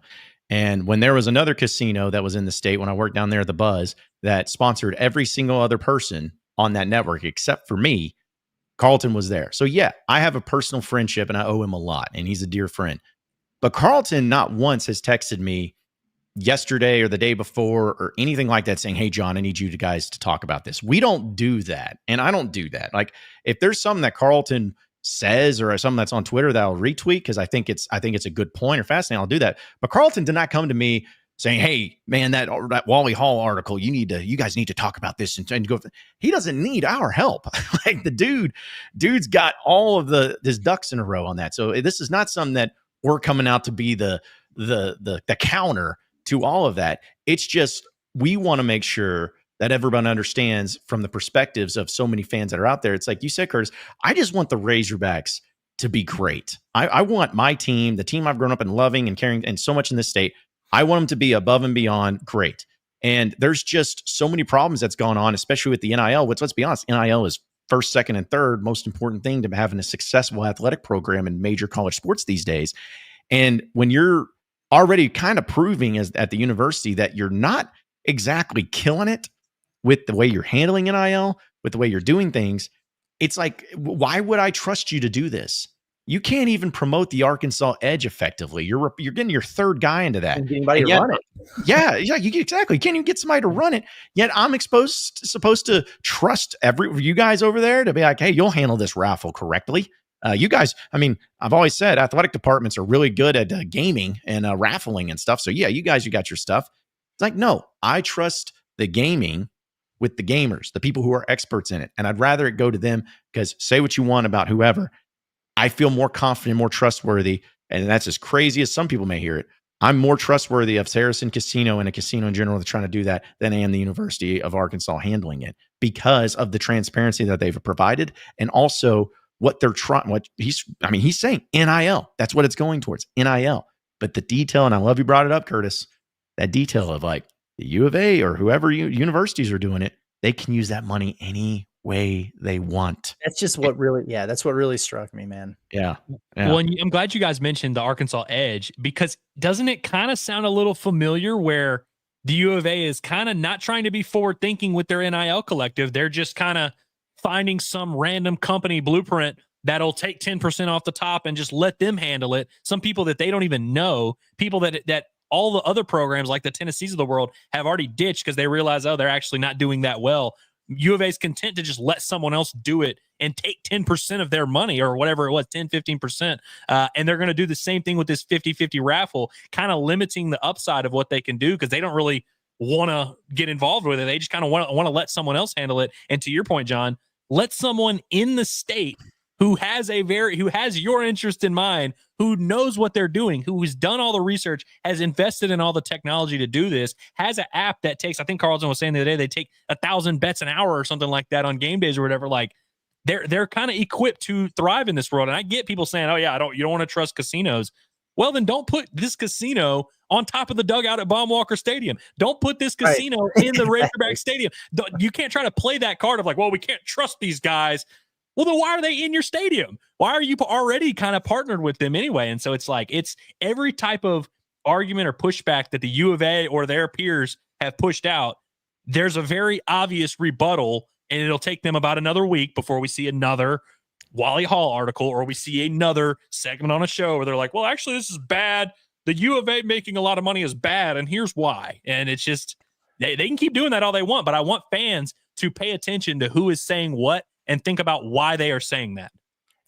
And when there was another casino that was in the state, when I worked down there at the Buzz, that sponsored every single other person on that network except for me, Carlton was there. So yeah, I have a personal friendship and I owe him a lot, and he's a dear friend. But Carlton not once has texted me yesterday or the day before or anything like that saying, hey, John, I need you guys to talk about this. We don't do that. And I don't do that. Like, if there's something that Carlton says or something that's on Twitter that I'll retweet because I think it's a good point or fascinating, I'll do that. But Carlton did not come to me saying, hey, man, that Wally Hall article, you guys need to talk about this and go. He doesn't need our help. Like, the dude's got all of his ducks in a row on that. So this is not something that we're coming out to be the counter to all of that. It's just, we want to make sure that everyone understands from the perspectives of so many fans that are out there. It's like you said, Curtis, I just want the Razorbacks to be great. I want my team, the team I've grown up in loving and caring and so much in this state, I want them to be above and beyond great. And there's just so many problems that's gone on, especially with the NIL, which, let's be honest, NIL is first, second, and third most important thing to having a successful athletic program in major college sports these days. And when you're already kind of proving at the university that you're not exactly killing it with the way you're handling NIL, with the way you're doing things, it's like, why would I trust you to do this? You can't even promote the Arkansas Edge effectively. You're getting your third guy into that. Anybody to run it? Yeah, exactly. You can't even get somebody to run it. Yet I'm supposed to trust you guys over there to be like, hey, you'll handle this raffle correctly. You guys, I mean, I've always said athletic departments are really good at gaming and raffling and stuff. So yeah, you got your stuff. It's like, no, I trust the gaming with the gamers, the people who are experts in it. And I'd rather it go to them, because say what you want about whoever, I feel more confident, more trustworthy. And that's as crazy as some people may hear it. I'm more trustworthy of SARACEN Casino and a casino in general that's trying to do that than I am the University of Arkansas handling it, because of the transparency that they've provided, and also what they're trying, he's saying NIL. That's what it's going towards, NIL. But the detail, and I love you brought it up, Curtis, that detail of like the U of A or whoever universities are doing it, they can use that money any way they want. That's just what really struck me, man. Yeah. Well, and I'm glad you guys mentioned the Arkansas Edge, because doesn't it kind of sound a little familiar where the U of A is kind of not trying to be forward thinking with their NIL collective? They're just kind of finding some random company blueprint that'll take 10% off the top and just let them handle it. Some people that they don't even know, people that all the other programs like the Tennessees of the world have already ditched because they realize, they're actually not doing that well. U of A is content to just let someone else do it and take 10% of their money, or whatever it was, 10, 15%. And they're going to do the same thing with this 50-50 raffle, kind of limiting the upside of what they can do, because they don't really want to get involved with it. They just kind of want to let someone else handle it. And to your point, John, let someone in the state who has your interest in mind, who knows what they're doing, who has done all the research, has invested in all the technology to do this, has an app that takes, I think Carlton was saying the other day, they take 1,000 bets an hour or something like that on game days or whatever. Like, they're kind of equipped to thrive in this world. And I get people saying, oh yeah, you don't want to trust casinos. Well, then don't put this casino on top of the dugout at Baum-Walker Stadium. Don't put this casino in the Razorback Stadium. You can't try to play that card of like, well, we can't trust these guys. Well, then why are they in your stadium? Why are you already kind of partnered with them anyway? And so it's like, it's every type of argument or pushback that the U of A or their peers have pushed out. There's a very obvious rebuttal, and it'll take them about another week before we see another Wally Hall article, or we see another segment on a show where they're like, well, actually, this is bad. The U of A making a lot of money is bad, and here's why. And it's just, they can keep doing that all they want, but I want fans to pay attention to who is saying what and think about why they are saying that.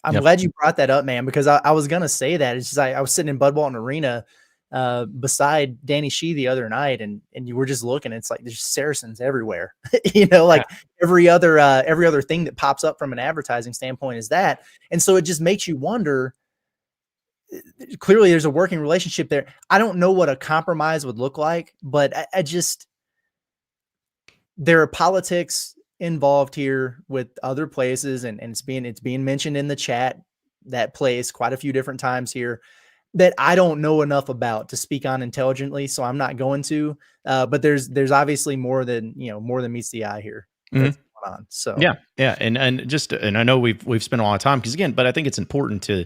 I'm glad you brought that up, man, because I was going to say that. It's just I was sitting in Bud Walton Arena beside Danny Shee the other night, and you were just looking, it's like there's Saracens everywhere. You know, like every other thing that pops up from an advertising standpoint is that. And so it just makes you wonder, clearly there's a working relationship there. I don't know what a compromise would look like, but I just, there are politics involved here with other places, and it's being mentioned in the chat, that place quite a few different times here, that I don't know enough about to speak on intelligently. So I'm not going to, but there's obviously more than meets the eye here. That's going on. So yeah. And I know we've spent a lot of time, because again, but I think it's important to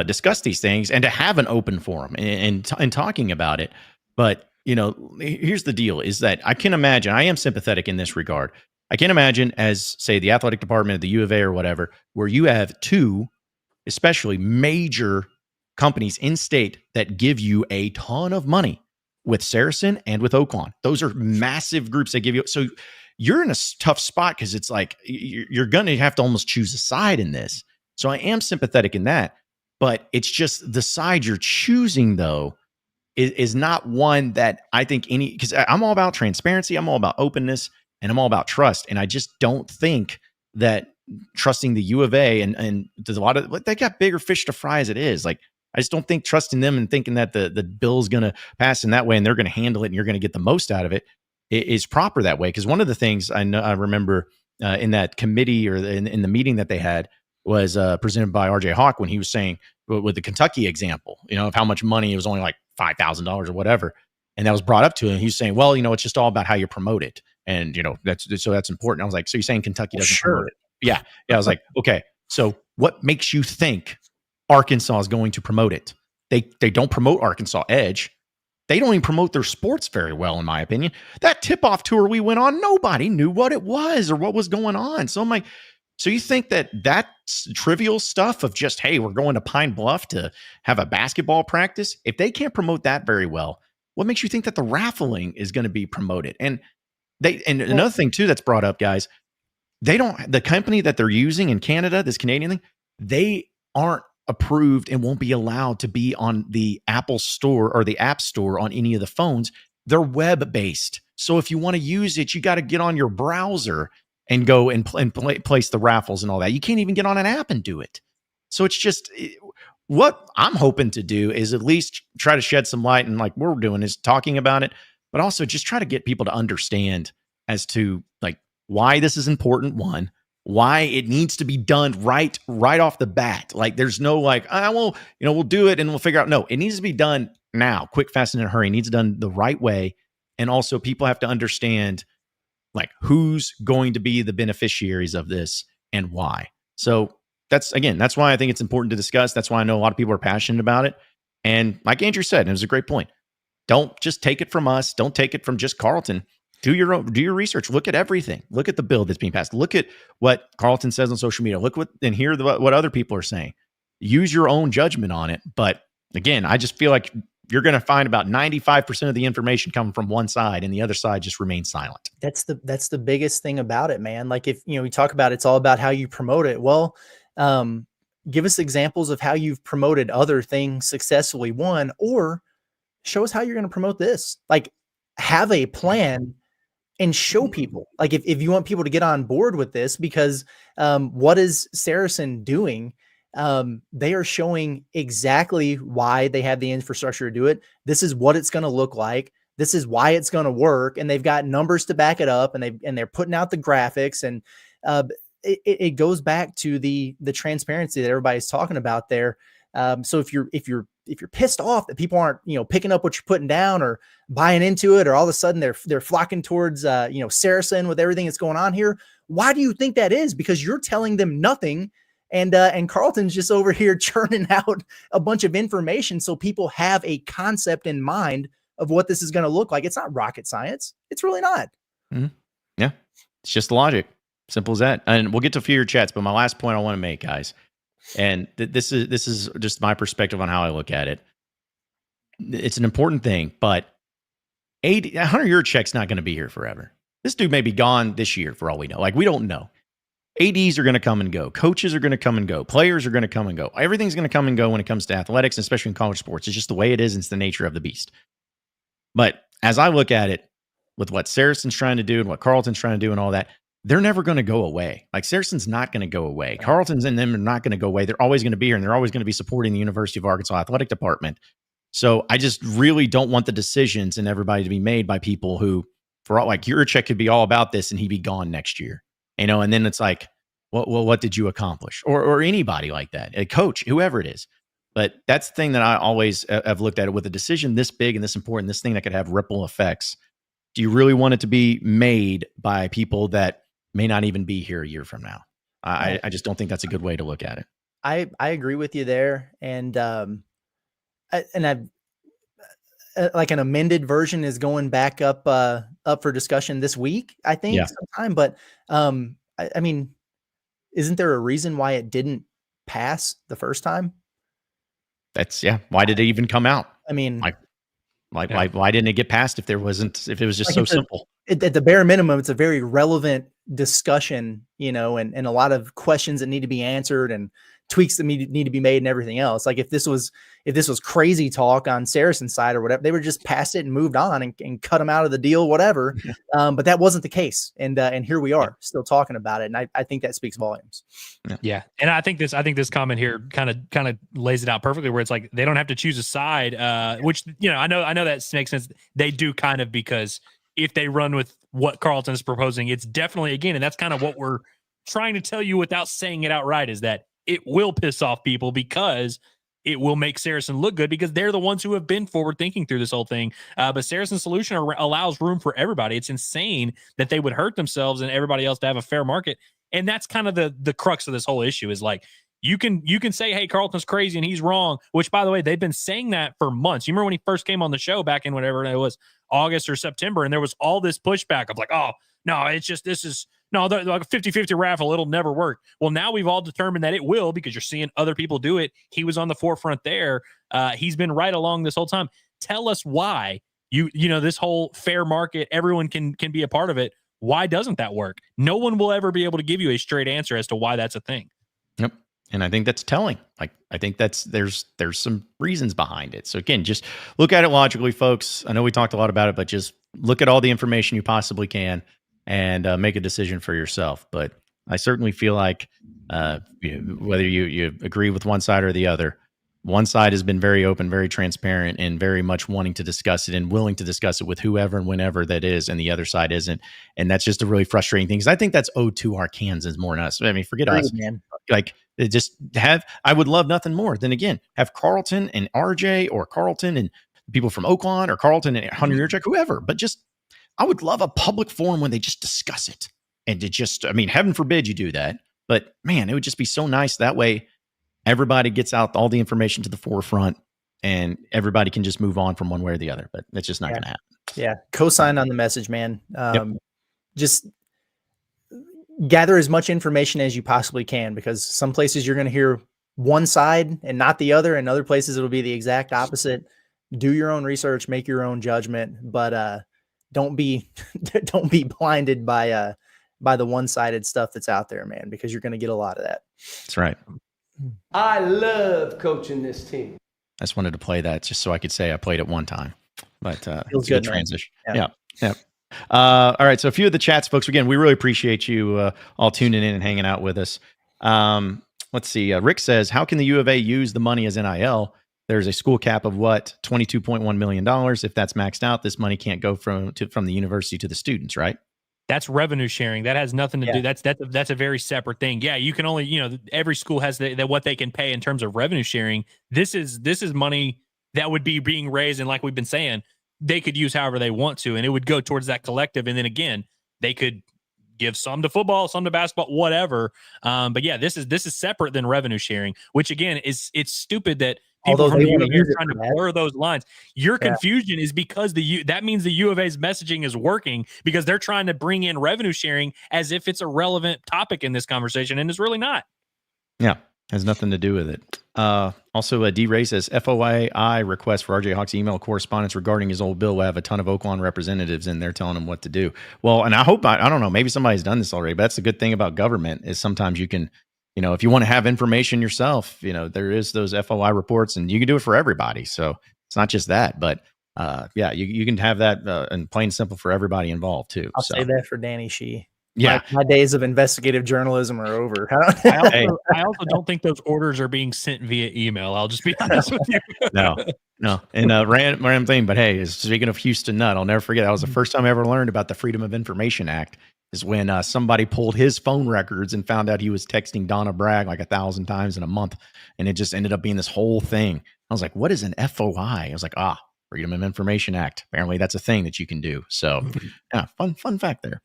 discuss these things and to have an open forum and talking about it. But, you know, here's the deal, is that I can imagine, I am sympathetic in this regard. I can imagine, as say the athletic department of the U of A or whatever, where you have two, especially major companies in state that give you a ton of money, with SARACEN and with Oaklawn. Those are massive groups that give you. So you're in a tough spot, because it's like you're going to have to almost choose a side in this. So I am sympathetic in that, but it's just the side you're choosing, though, is not one that I think because I'm all about transparency, I'm all about openness, and I'm all about trust. And I just don't think that trusting the U of A and there's a lot of, they got bigger fish to fry as it is. Like, I just don't think trusting them and thinking that the bill's going to pass in that way and they're going to handle it and you're going to get the most out of it is proper that way. Because one of the things I remember in that committee or in the meeting that they had was presented by RJ Hawk, when he was saying with the Kentucky example, you know, of how much money, it was only like $5,000 or whatever. And that was brought up to him. He was saying, well, you know, it's just all about how you promote it. And, you know, that's important. I was like, so you're saying Kentucky doesn't promote it? Yeah. I was like, okay, so what makes you think Arkansas is going to promote it? They don't promote Arkansas Edge. They don't even promote their sports very well, in my opinion. That tip-off tour we went on, nobody knew what it was or what was going on. So I'm like, so you think that's trivial stuff of just, hey, we're going to Pine Bluff to have a basketball practice? If they can't promote that very well, what makes you think that the raffling is going to be promoted? And another thing too that's brought up, guys, the company that they're using in Canada, this Canadian thing, they aren't approved and won't be allowed to be on the Apple Store or the App Store on any of the phones. They're web-based. So if you want to use it, you got to get on your browser and go and place the raffles and all that. You can't even get on an app and do it. So it's just, what I'm hoping to do is at least try to shed some light, and like we're doing is talking about it, but also just try to get people to understand as to like why this is important. One, why it needs to be done right off the bat. Like there's no like, we'll do it and we'll figure out. No, it needs to be done now, quick, fast, and in a hurry. It needs done the right way. And also people have to understand like who's going to be the beneficiaries of this and why. So that's why I think it's important to discuss. That's why I know a lot of people are passionate about it. And like Andrew said, and it was a great point, don't just take it from us. Don't take it from just Carlton. Do your research. Look at everything. Look at the bill that's being passed. Look at what Carlton says on social media. Look and hear what other people are saying. Use your own judgment on it. But again, I just feel like you're going to find about 95% of the information coming from one side, and the other side just remains silent. That's the biggest thing about it, man. Like if we talk about it's all about how you promote it. Well, give us examples of how you've promoted other things successfully, one, or show us how you're going to promote this. Like have a plan and show people, like if you want people to get on board with this, because what is SARACEN doing? They are showing exactly why they have the infrastructure to do it. This is what it's going to look like. This is why it's going to work. And they've got numbers to back it up, and they're putting out the graphics, and it goes back to the transparency that everybody's talking about there. So if you're pissed off that people aren't, picking up what you're putting down or buying into it, or all of a sudden they're flocking towards, SARACEN with everything that's going on here, why do you think that is? Because you're telling them nothing. And Carlton's just over here churning out a bunch of information so people have a concept in mind of what this is going to look like. It's not rocket science. It's really not. Mm-hmm. Yeah. It's just logic. Simple as that. And we'll get to a few of your chats, but my last point I want to make, guys, and this is just my perspective on how I look at it. It's an important thing, but a $100 check's not going to be here forever. This dude may be gone this year for all we know. Like, we don't know. ADs are going to come and go. Coaches are going to come and go. Players are going to come and go. Everything's going to come and go when it comes to athletics, especially in college sports. It's just the way it is. And it's the nature of the beast. But as I look at it, with what Saracen's trying to do and what Carleton's trying to do and all that, they're never going to go away. Like Saracen's not going to go away. Carleton's and them are not going to go away. They're always going to be here, and they're always going to be supporting the University of Arkansas Athletic Department. So I just really don't want the decisions and everybody to be made by people who, for all, like Juracek could be all about this and he'd be gone next year, and then it's like, well, what did you accomplish? Or anybody like that, a coach, whoever it is. But that's the thing that I always have looked at it with a decision this big and this important, this thing that could have ripple effects. Do you really want it to be made by people that may not even be here a year from now? I just don't think that's a good way to look at it. I agree with you there. And I've like an amended version is going back up for discussion this week, I think sometime. But I mean, isn't there a reason why it didn't pass the first time? Why did it even come out? I mean, why didn't it get passed if it was just so simple? At the bare minimum, it's a very relevant discussion, and a lot of questions that need to be answered and tweaks that need to be made and everything else. Like if this was crazy talk on Saracen's side or whatever, they would just pass it and moved on and cut them out of the deal, whatever. But that wasn't the case. And here we are still talking about it. And I think that speaks volumes. Yeah. And I think this comment here kind of lays it out perfectly, where it's like, they don't have to choose a side, which, I know that makes sense. They do kind of, because if they run with what Carleton is proposing, it's definitely, again, and that's kind of what we're trying to tell you without saying it outright, is that it will piss off people because it will make Saracen look good, because they're the ones who have been forward thinking through this whole thing. But Saracen's solution allows room for everybody. It's insane that they would hurt themselves and everybody else to have a fair market. And that's kind of the crux of this whole issue, is like, you can say, hey, Carleton's crazy and he's wrong, which, by the way, they've been saying that for months. You remember when he first came on the show back in whatever it was, August or September, and there was all this pushback of like, oh, no, it's just, like a 50-50 raffle, it'll never work. Well, now we've all determined that it will, because you're seeing other people do it. He was on the forefront there. He's been right along this whole time. Tell us why this whole fair market, everyone can be a part of it. Why doesn't that work? No one will ever be able to give you a straight answer as to why that's a thing. Yep. And I think that's telling. Like, I think there's some reasons behind it. So again, just look at it logically, folks. I know we talked a lot about it, but just look at all the information you possibly can and make a decision for yourself. But I certainly feel like whether you agree with one side or the other, one side has been very open, very transparent, and very much wanting to discuss it and willing to discuss it with whoever and whenever that is, and the other side isn't. And that's just a really frustrating thing, because I think that's owed to Arkansans more than us. I mean, forget us, man. Like, I would love nothing more than, again, have Carleton and RJ, or Carleton and people from Oakland, or Carleton and Hunter Yurchek, whoever. But just, I would love a public forum when they just discuss it. And to just, I mean, heaven forbid you do that. But man, it would just be so nice. That way, everybody gets out all the information to the forefront, and everybody can just move on from one way or the other. But it's just not going to happen. Yeah. Co-sign on the message, man. Just gather as much information as you possibly can, because some places you're going to hear one side and not the other, and other places it'll be the exact opposite. Do your own research, make your own judgment, but don't be blinded by the one-sided stuff that's out there, man, because you're going to get a lot of that. That's right. I love coaching this team. I just wanted to play that just so I could say I played it one time, but feels good transition. Yeah. All right. So a few of the chats, folks, again, we really appreciate you all tuning in and hanging out with us. Let's see. Rick says, how can the U of A use the money as NIL? There's a school cap of what? $22.1 million. If that's maxed out, this money can't go from the university to the students, right? That's revenue sharing. That has nothing to do. That's a very separate thing. Yeah, you can only, every school has what they can pay in terms of revenue sharing. This is money that would be being raised, and like we've been saying, they could use however they want to, and it would go towards that collective. And then again, they could give some to football, some to basketball, whatever. But yeah, this is separate than revenue sharing, which again it's stupid that people from the U of A are trying to blur those lines. Your confusion is because that means the U of A's messaging is working, because they're trying to bring in revenue sharing as if it's a relevant topic in this conversation, and it's really not. Yeah. Has nothing to do with it. Also, D-Ray says, FOII request for RJ Hawk's email correspondence regarding his old bill will have a ton of Oakland representatives in there telling him what to do. Well, and I hope, I don't know, maybe somebody's done this already, but that's the good thing about government is sometimes you can, if you want to have information yourself, there is those FOI reports and you can do it for everybody. So it's not just that, but you can have that in plain and simple for everybody involved too. I'll say that for Danny Shee. Yeah, my days of investigative journalism are over. I also don't think those orders are being sent via email. I'll just be honest with you. No. And random thing, but hey, speaking of Houston Nutt, I'll never forget. That was the first time I ever learned about the Freedom of Information Act. Is when somebody pulled his phone records and found out he was texting Donna Bragg like 1,000 times in a month, and it just ended up being this whole thing. I was like, "What is an FOI?" I was like, Freedom of Information Act. Apparently, that's a thing that you can do. So, yeah, fun fact there.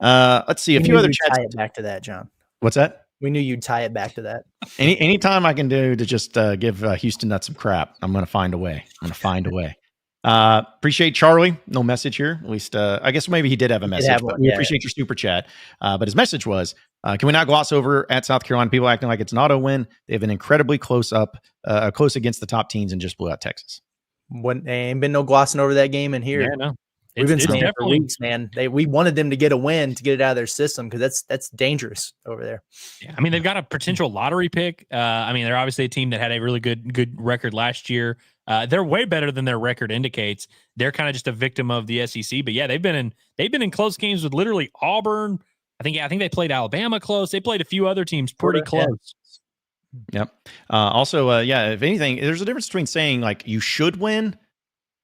Let's see a few other chats. Tie it back to that, John. What's that? We knew you'd tie it back to that. Anytime I can do to just give Houston Nutt some crap, I'm going to find a way. Appreciate Charlie. No message here. At least, I guess maybe he did have a message. But we appreciate your super chat. But his message was, can we not gloss over at South Carolina? People acting like it's an auto win. They've been incredibly close against the top teams and just blew out Texas. Ain't been no glossing over that game in here. Yeah, no. We've been saying it for weeks, man. We wanted them to get a win to get it out of their system because that's dangerous over there. Yeah, I mean, they've got a potential lottery pick. They're obviously a team that had a really good record last year. They're way better than their record indicates. They're kind of just a victim of the SEC. But yeah, they've been in close games with literally Auburn. I think they played Alabama close. They played a few other teams pretty close. Yep. Also, if anything, there's a difference between saying like you should win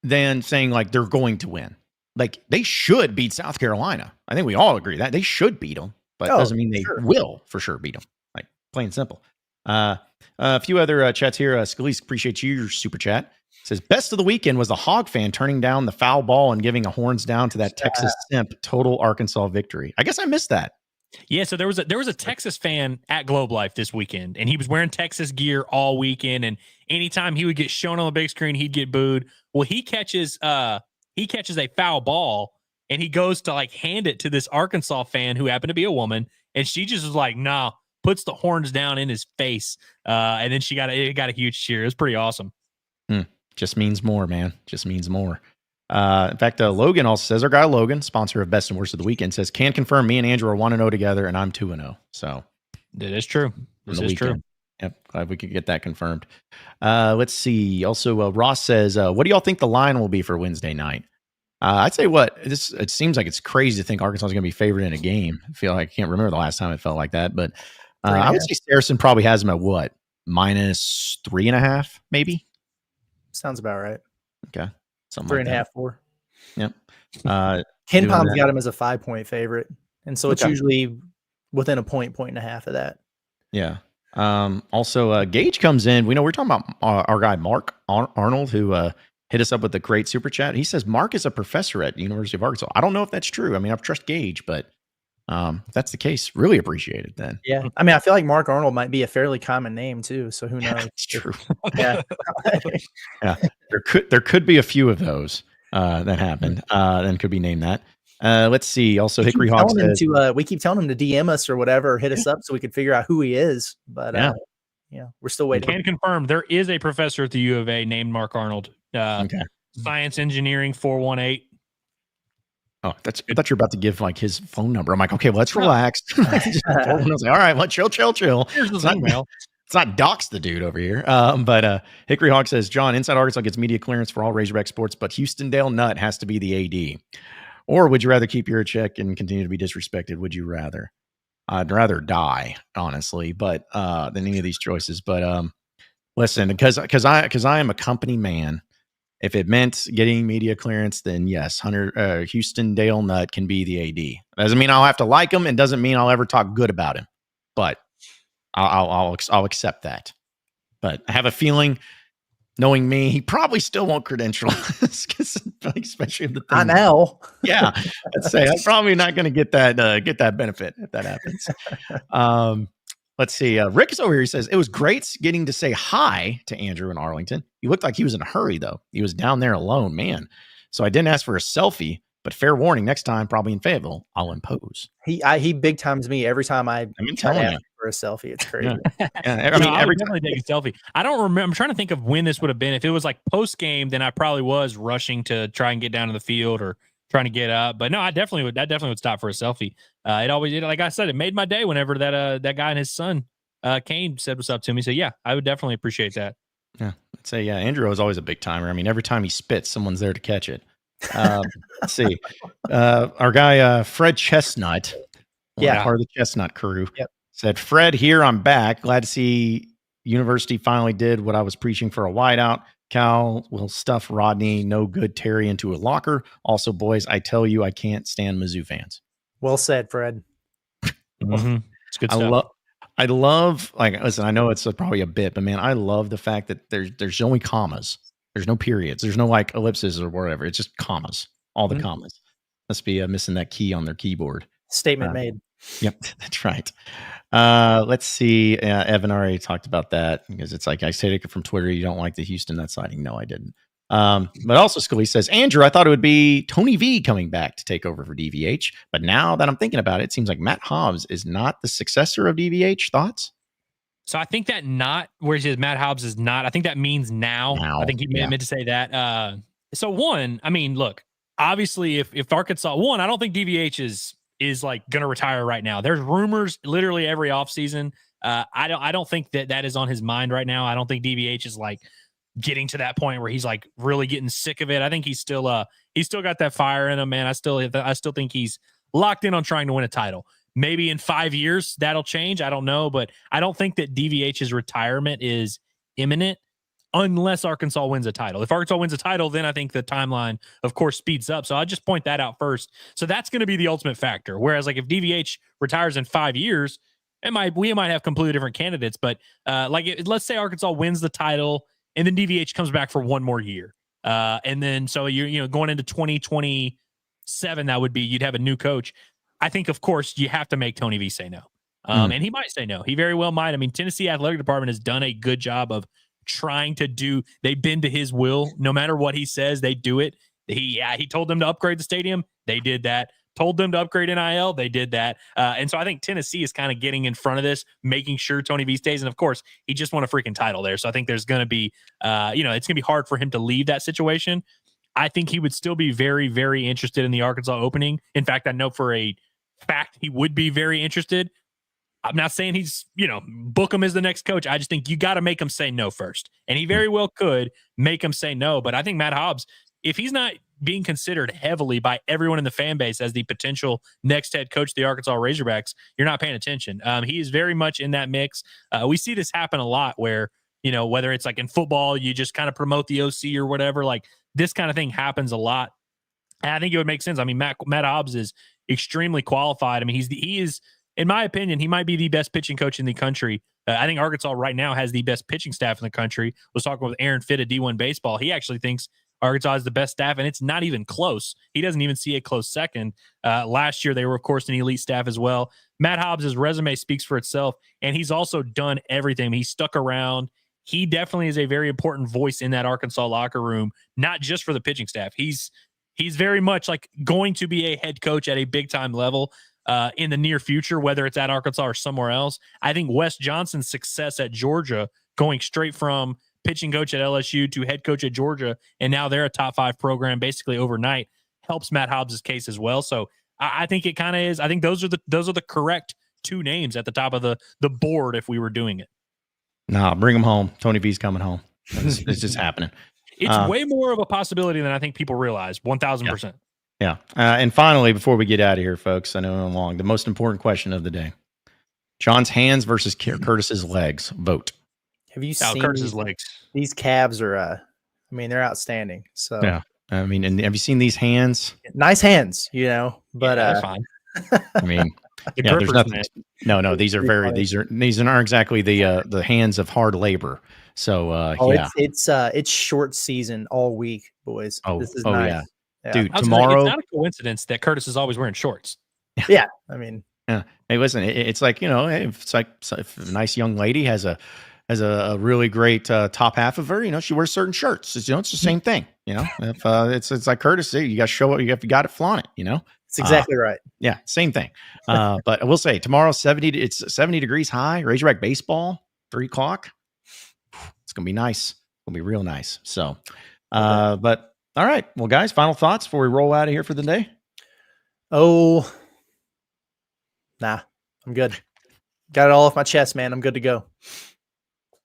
than saying like they're going to win. Like they should beat South Carolina. I think we all agree that they should beat them, but it doesn't mean they will for sure beat them. Like plain and simple. A few other chats here. Scalise, appreciate your super chat. Says best of the weekend was the Hog fan turning down the foul ball and giving a horns down to that Texas simp total Arkansas victory. I guess I missed that. Yeah, so there was a Texas fan at Globe Life this weekend, and he was wearing Texas gear all weekend. And anytime he would get shown on the big screen, he'd get booed. Well, he catches a foul ball, and he goes to like hand it to this Arkansas fan who happened to be a woman, and she just was like, "Nah," puts the horns down in his face, and then it got a huge cheer. It was pretty awesome. Just means more, man. Just means more. In fact, Logan also says, our guy Logan, sponsor of Best and Worst of the Weekend, says, can confirm me and Andrew are 1-0 together, and I'm 2-0. So that is true. This is true. Yep, glad we could get that confirmed. Let's see. Also, Ross says, what do y'all think the line will be for Wednesday night? I'd say it seems like it's crazy to think Arkansas is going to be favored in a game. I feel like I can't remember the last time it felt like that, but I would say SARACEN probably has them at what? -3.5, maybe? Sounds about right. Okay. Something 3.5, 4. Yep. Ken Palm's got him as a 5-point favorite. And so it's usually within a point and a half of that. Yeah. Also, Gage comes in. We're talking about our guy, Mark Arnold, who hit us up with a great super chat. He says, Mark is a professor at the University of Arkansas. I don't know if that's true. I mean, I trust Gage, but if that's the case, really appreciate it then. Yeah. I mean, I feel like Mark Arnold might be a fairly common name too. So who knows? It's true. Yeah. Yeah. There could be a few of those that happened and could be named that. Let's see. Also, Hickory Hogs says, we keep telling him to DM us or whatever, or hit us up so we could figure out who he is. But we're still waiting. Can confirm there is a professor at the U of A named Mark Arnold. Science Engineering 418. Oh, I thought you were about to give like his phone number. I'm like, okay, well, let's relax. I was like, all right, well, chill. Here's his email. It's not dox the dude over here. But Hickory Hawk says, John, Inside Arkansas gets media clearance for all Razorback sports, but Houston-Dale Nutt has to be the AD. Or would you rather keep your check and continue to be disrespected? Would you rather? I'd rather die, honestly, but than any of these choices. But listen, because I am a company man. If it meant getting media clearance, then yes, Houston-Dale Nutt can be the AD. Doesn't mean I'll have to like him, and doesn't mean I'll ever talk good about him. But I'll accept that. But I have a feeling, knowing me, he probably still won't credential us, especially if the thing. I know. Yeah, let's say I'm probably not going to get that benefit if that happens. Let's see. Rick is over here. He says, it was great getting to say hi to Andrew in Arlington. He looked like he was in a hurry, though. He was down there alone, man. So I didn't ask for a selfie, But fair warning, next time, probably in Fayetteville, I'll impose. He big times me every time I try to telling ask you. for a selfie. It's crazy. Yeah. I mean, I every would definitely take a selfie. I don't remember. I'm trying to think of when this would have been. If it was like post game, then I probably was rushing to try and get down to the field or trying to get up. But no, I definitely would stop for a selfie. Like I said, it made my day whenever that guy and his son Kane said what's up to me. So yeah, I would definitely appreciate that. Yeah, I'd say yeah. Andrew is always a big timer. I mean, every time he spits, someone's there to catch it. Let's see, our guy Fred Chestnut, part of the Chestnut crew, said, "Fred here, I'm back. Glad to see University finally did what I was preaching for a wideout. Cal will stuff Rodney, no good Terry into a locker. Also, boys, I tell you, I can't stand Mizzou fans." Well said, Fred. Mm-hmm. It's good stuff. I love, like, listen, I know it's probably a bit, but man, I love the fact that there's only commas. There's no periods. There's no like ellipses or whatever. It's just commas, all the commas. Must be missing that key on their keyboard. Statement made. Yep, that's right. Let's see. Evan already talked about that because it's like, I said it from Twitter. You don't like the Houston Nutt sighting. No, I didn't. But also Scully says, Andrew, I thought it would be Tony V coming back to take over for DVH. But now that I'm thinking about it, it seems like Matt Hobbs is not the successor of DVH. Thoughts? So I think that where he says Matt Hobbs is not, I think that means now. I think he meant to say that. So one, I mean, look, obviously if Arkansas, I don't think DVH is like going to retire right now. There's rumors literally every offseason. I don't think that is on his mind right now. I don't think DVH is like getting to that point where he's like really getting sick of it. I think he's still got that fire in him, man. I still think he's locked in on trying to win a title. Maybe in 5 years that'll change. I don't know, but I don't think that DVH's retirement is imminent unless Arkansas wins a title. If Arkansas wins a title, then I think the timeline, of course, speeds up. So I'll just point that out first. So that's going to be the ultimate factor. Whereas like if DVH retires in 5 years, we might have completely different candidates. But let's say Arkansas wins the title and then DVH comes back for one more year. And then so you're going into 2027, that would be you'd have a new coach. I think, of course, you have to make Tony V say no. And he might say no. He very well might. I mean, Tennessee Athletic Department has done a good job of trying to do, they bend to his will. No matter what he says, they do it. He told them to upgrade the stadium. They did that. Told them to upgrade NIL. They did that. And so I think Tennessee is kind of getting in front of this, making sure Tony V stays. And of course, he just won a freaking title there. So I think there's going to be, it's going to be hard for him to leave that situation. I think he would still be very, very interested in the Arkansas opening. In fact, I know for a fact he would be very interested. I'm not saying he's, book him as the next coach. I just think you got to make him say no first. And he very well could make him say no. But I think Matt Hobbs, if he's not being considered heavily by everyone in the fan base as the potential next head coach of the Arkansas Razorbacks, you're not paying attention. He is very much in that mix. We see this happen a lot where, whether it's like in football, you just kind of promote the OC or whatever, like this kind of thing happens a lot. And I think it would make sense. I mean, Matt Hobbs is extremely qualified. I mean, he is, in my opinion, he might be the best pitching coach in the country. I think Arkansas right now has the best pitching staff in the country. I was talking with Aaron Fitt at D1 Baseball. He actually thinks Arkansas is the best staff, and it's not even close. He doesn't even see a close second. Last year, they were, of course, an elite staff as well. Matt Hobbs' resume speaks for itself, and he's also done everything. He's stuck around. He definitely is a very important voice in that Arkansas locker room, not just for the pitching staff. He's very much like going to be a head coach at a big-time level in the near future, whether it's at Arkansas or somewhere else. I think Wes Johnson's success at Georgia, going straight from pitching coach at LSU to head coach at Georgia, and now they're a top 5 program basically overnight, helps Matt Hobbs' case as well. So I think it kind of is. I think those are the correct 2 names at the top of the board if we were doing it. No, bring him home. Tony V's coming home. It's just happening. It's way more of a possibility than I think people realize. 1,000%. Yeah. And finally, before we get out of here, folks, I know I'm long, the most important question of the day: John's hands versus Curtis's legs. Vote. Have you seen Curtis's legs? These calves are, they're outstanding. So yeah, I mean, and have you seen these hands? Nice hands, but they're fine. I mean, there's nothing. No, these are these aren't exactly the hands of hard labor. So it's short season all week, boys. This is nice. Yeah. Dude, tomorrow. It's not a coincidence that Curtis is always wearing shorts. Yeah, I mean, yeah. Hey, listen, it's like it's like if a nice young lady has a really great top half of her, she wears certain shirts. It's the same thing. You know, if it's like Curtis, you got to show up. You got to flaunt it. You know, It's exactly right. Yeah, same thing. But I will say tomorrow, it's 70 degrees high. Razorback baseball, 3:00. It's gonna be nice. It's gonna be real nice. So, but all right, well, guys, final thoughts before we roll out of here for the day. Oh, nah, I'm good. Got it all off my chest, man. I'm good to go.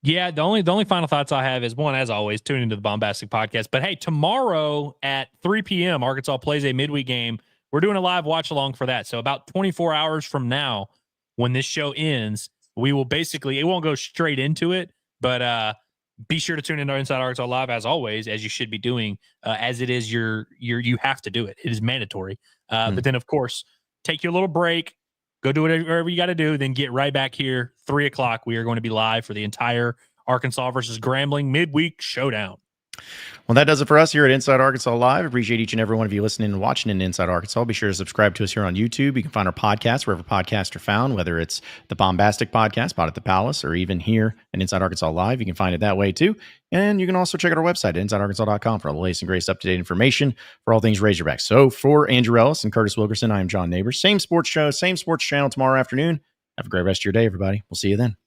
Yeah, the only final thoughts I have is, one, as always, tune into the Bombastic Podcast. But hey, tomorrow at 3 p.m., Arkansas plays a midweek game. We're doing a live watch along for that. So about 24 hours from now, when this show ends, we will basically, it won't go straight into it, but be sure to tune into Inside Arkansas Live as always, as you should be doing, as it is you have to do it. It is mandatory. But then, of course, take your little break. Go do whatever you got to do. Then get right back here, 3:00. We are going to be live for the entire Arkansas versus Grambling midweek showdown. Well, that does it for us here at Inside Arkansas Live. Appreciate each and every one of you listening and watching in Inside Arkansas. Be sure to subscribe to us here on YouTube. You can find our podcast wherever podcasts are found, whether it's the Bombastic Podcast, Bought at the Palace, or even here at Inside Arkansas Live. You can find it that way too. And you can also check out our website at InsideArkansas.com for all the latest and greatest up-to-date information for all things Razorback. So for Andrew Ellis and Curtis Wilkerson, I am John Neighbors. Same sports show, same sports channel tomorrow afternoon. Have a great rest of your day, everybody. We'll see you then.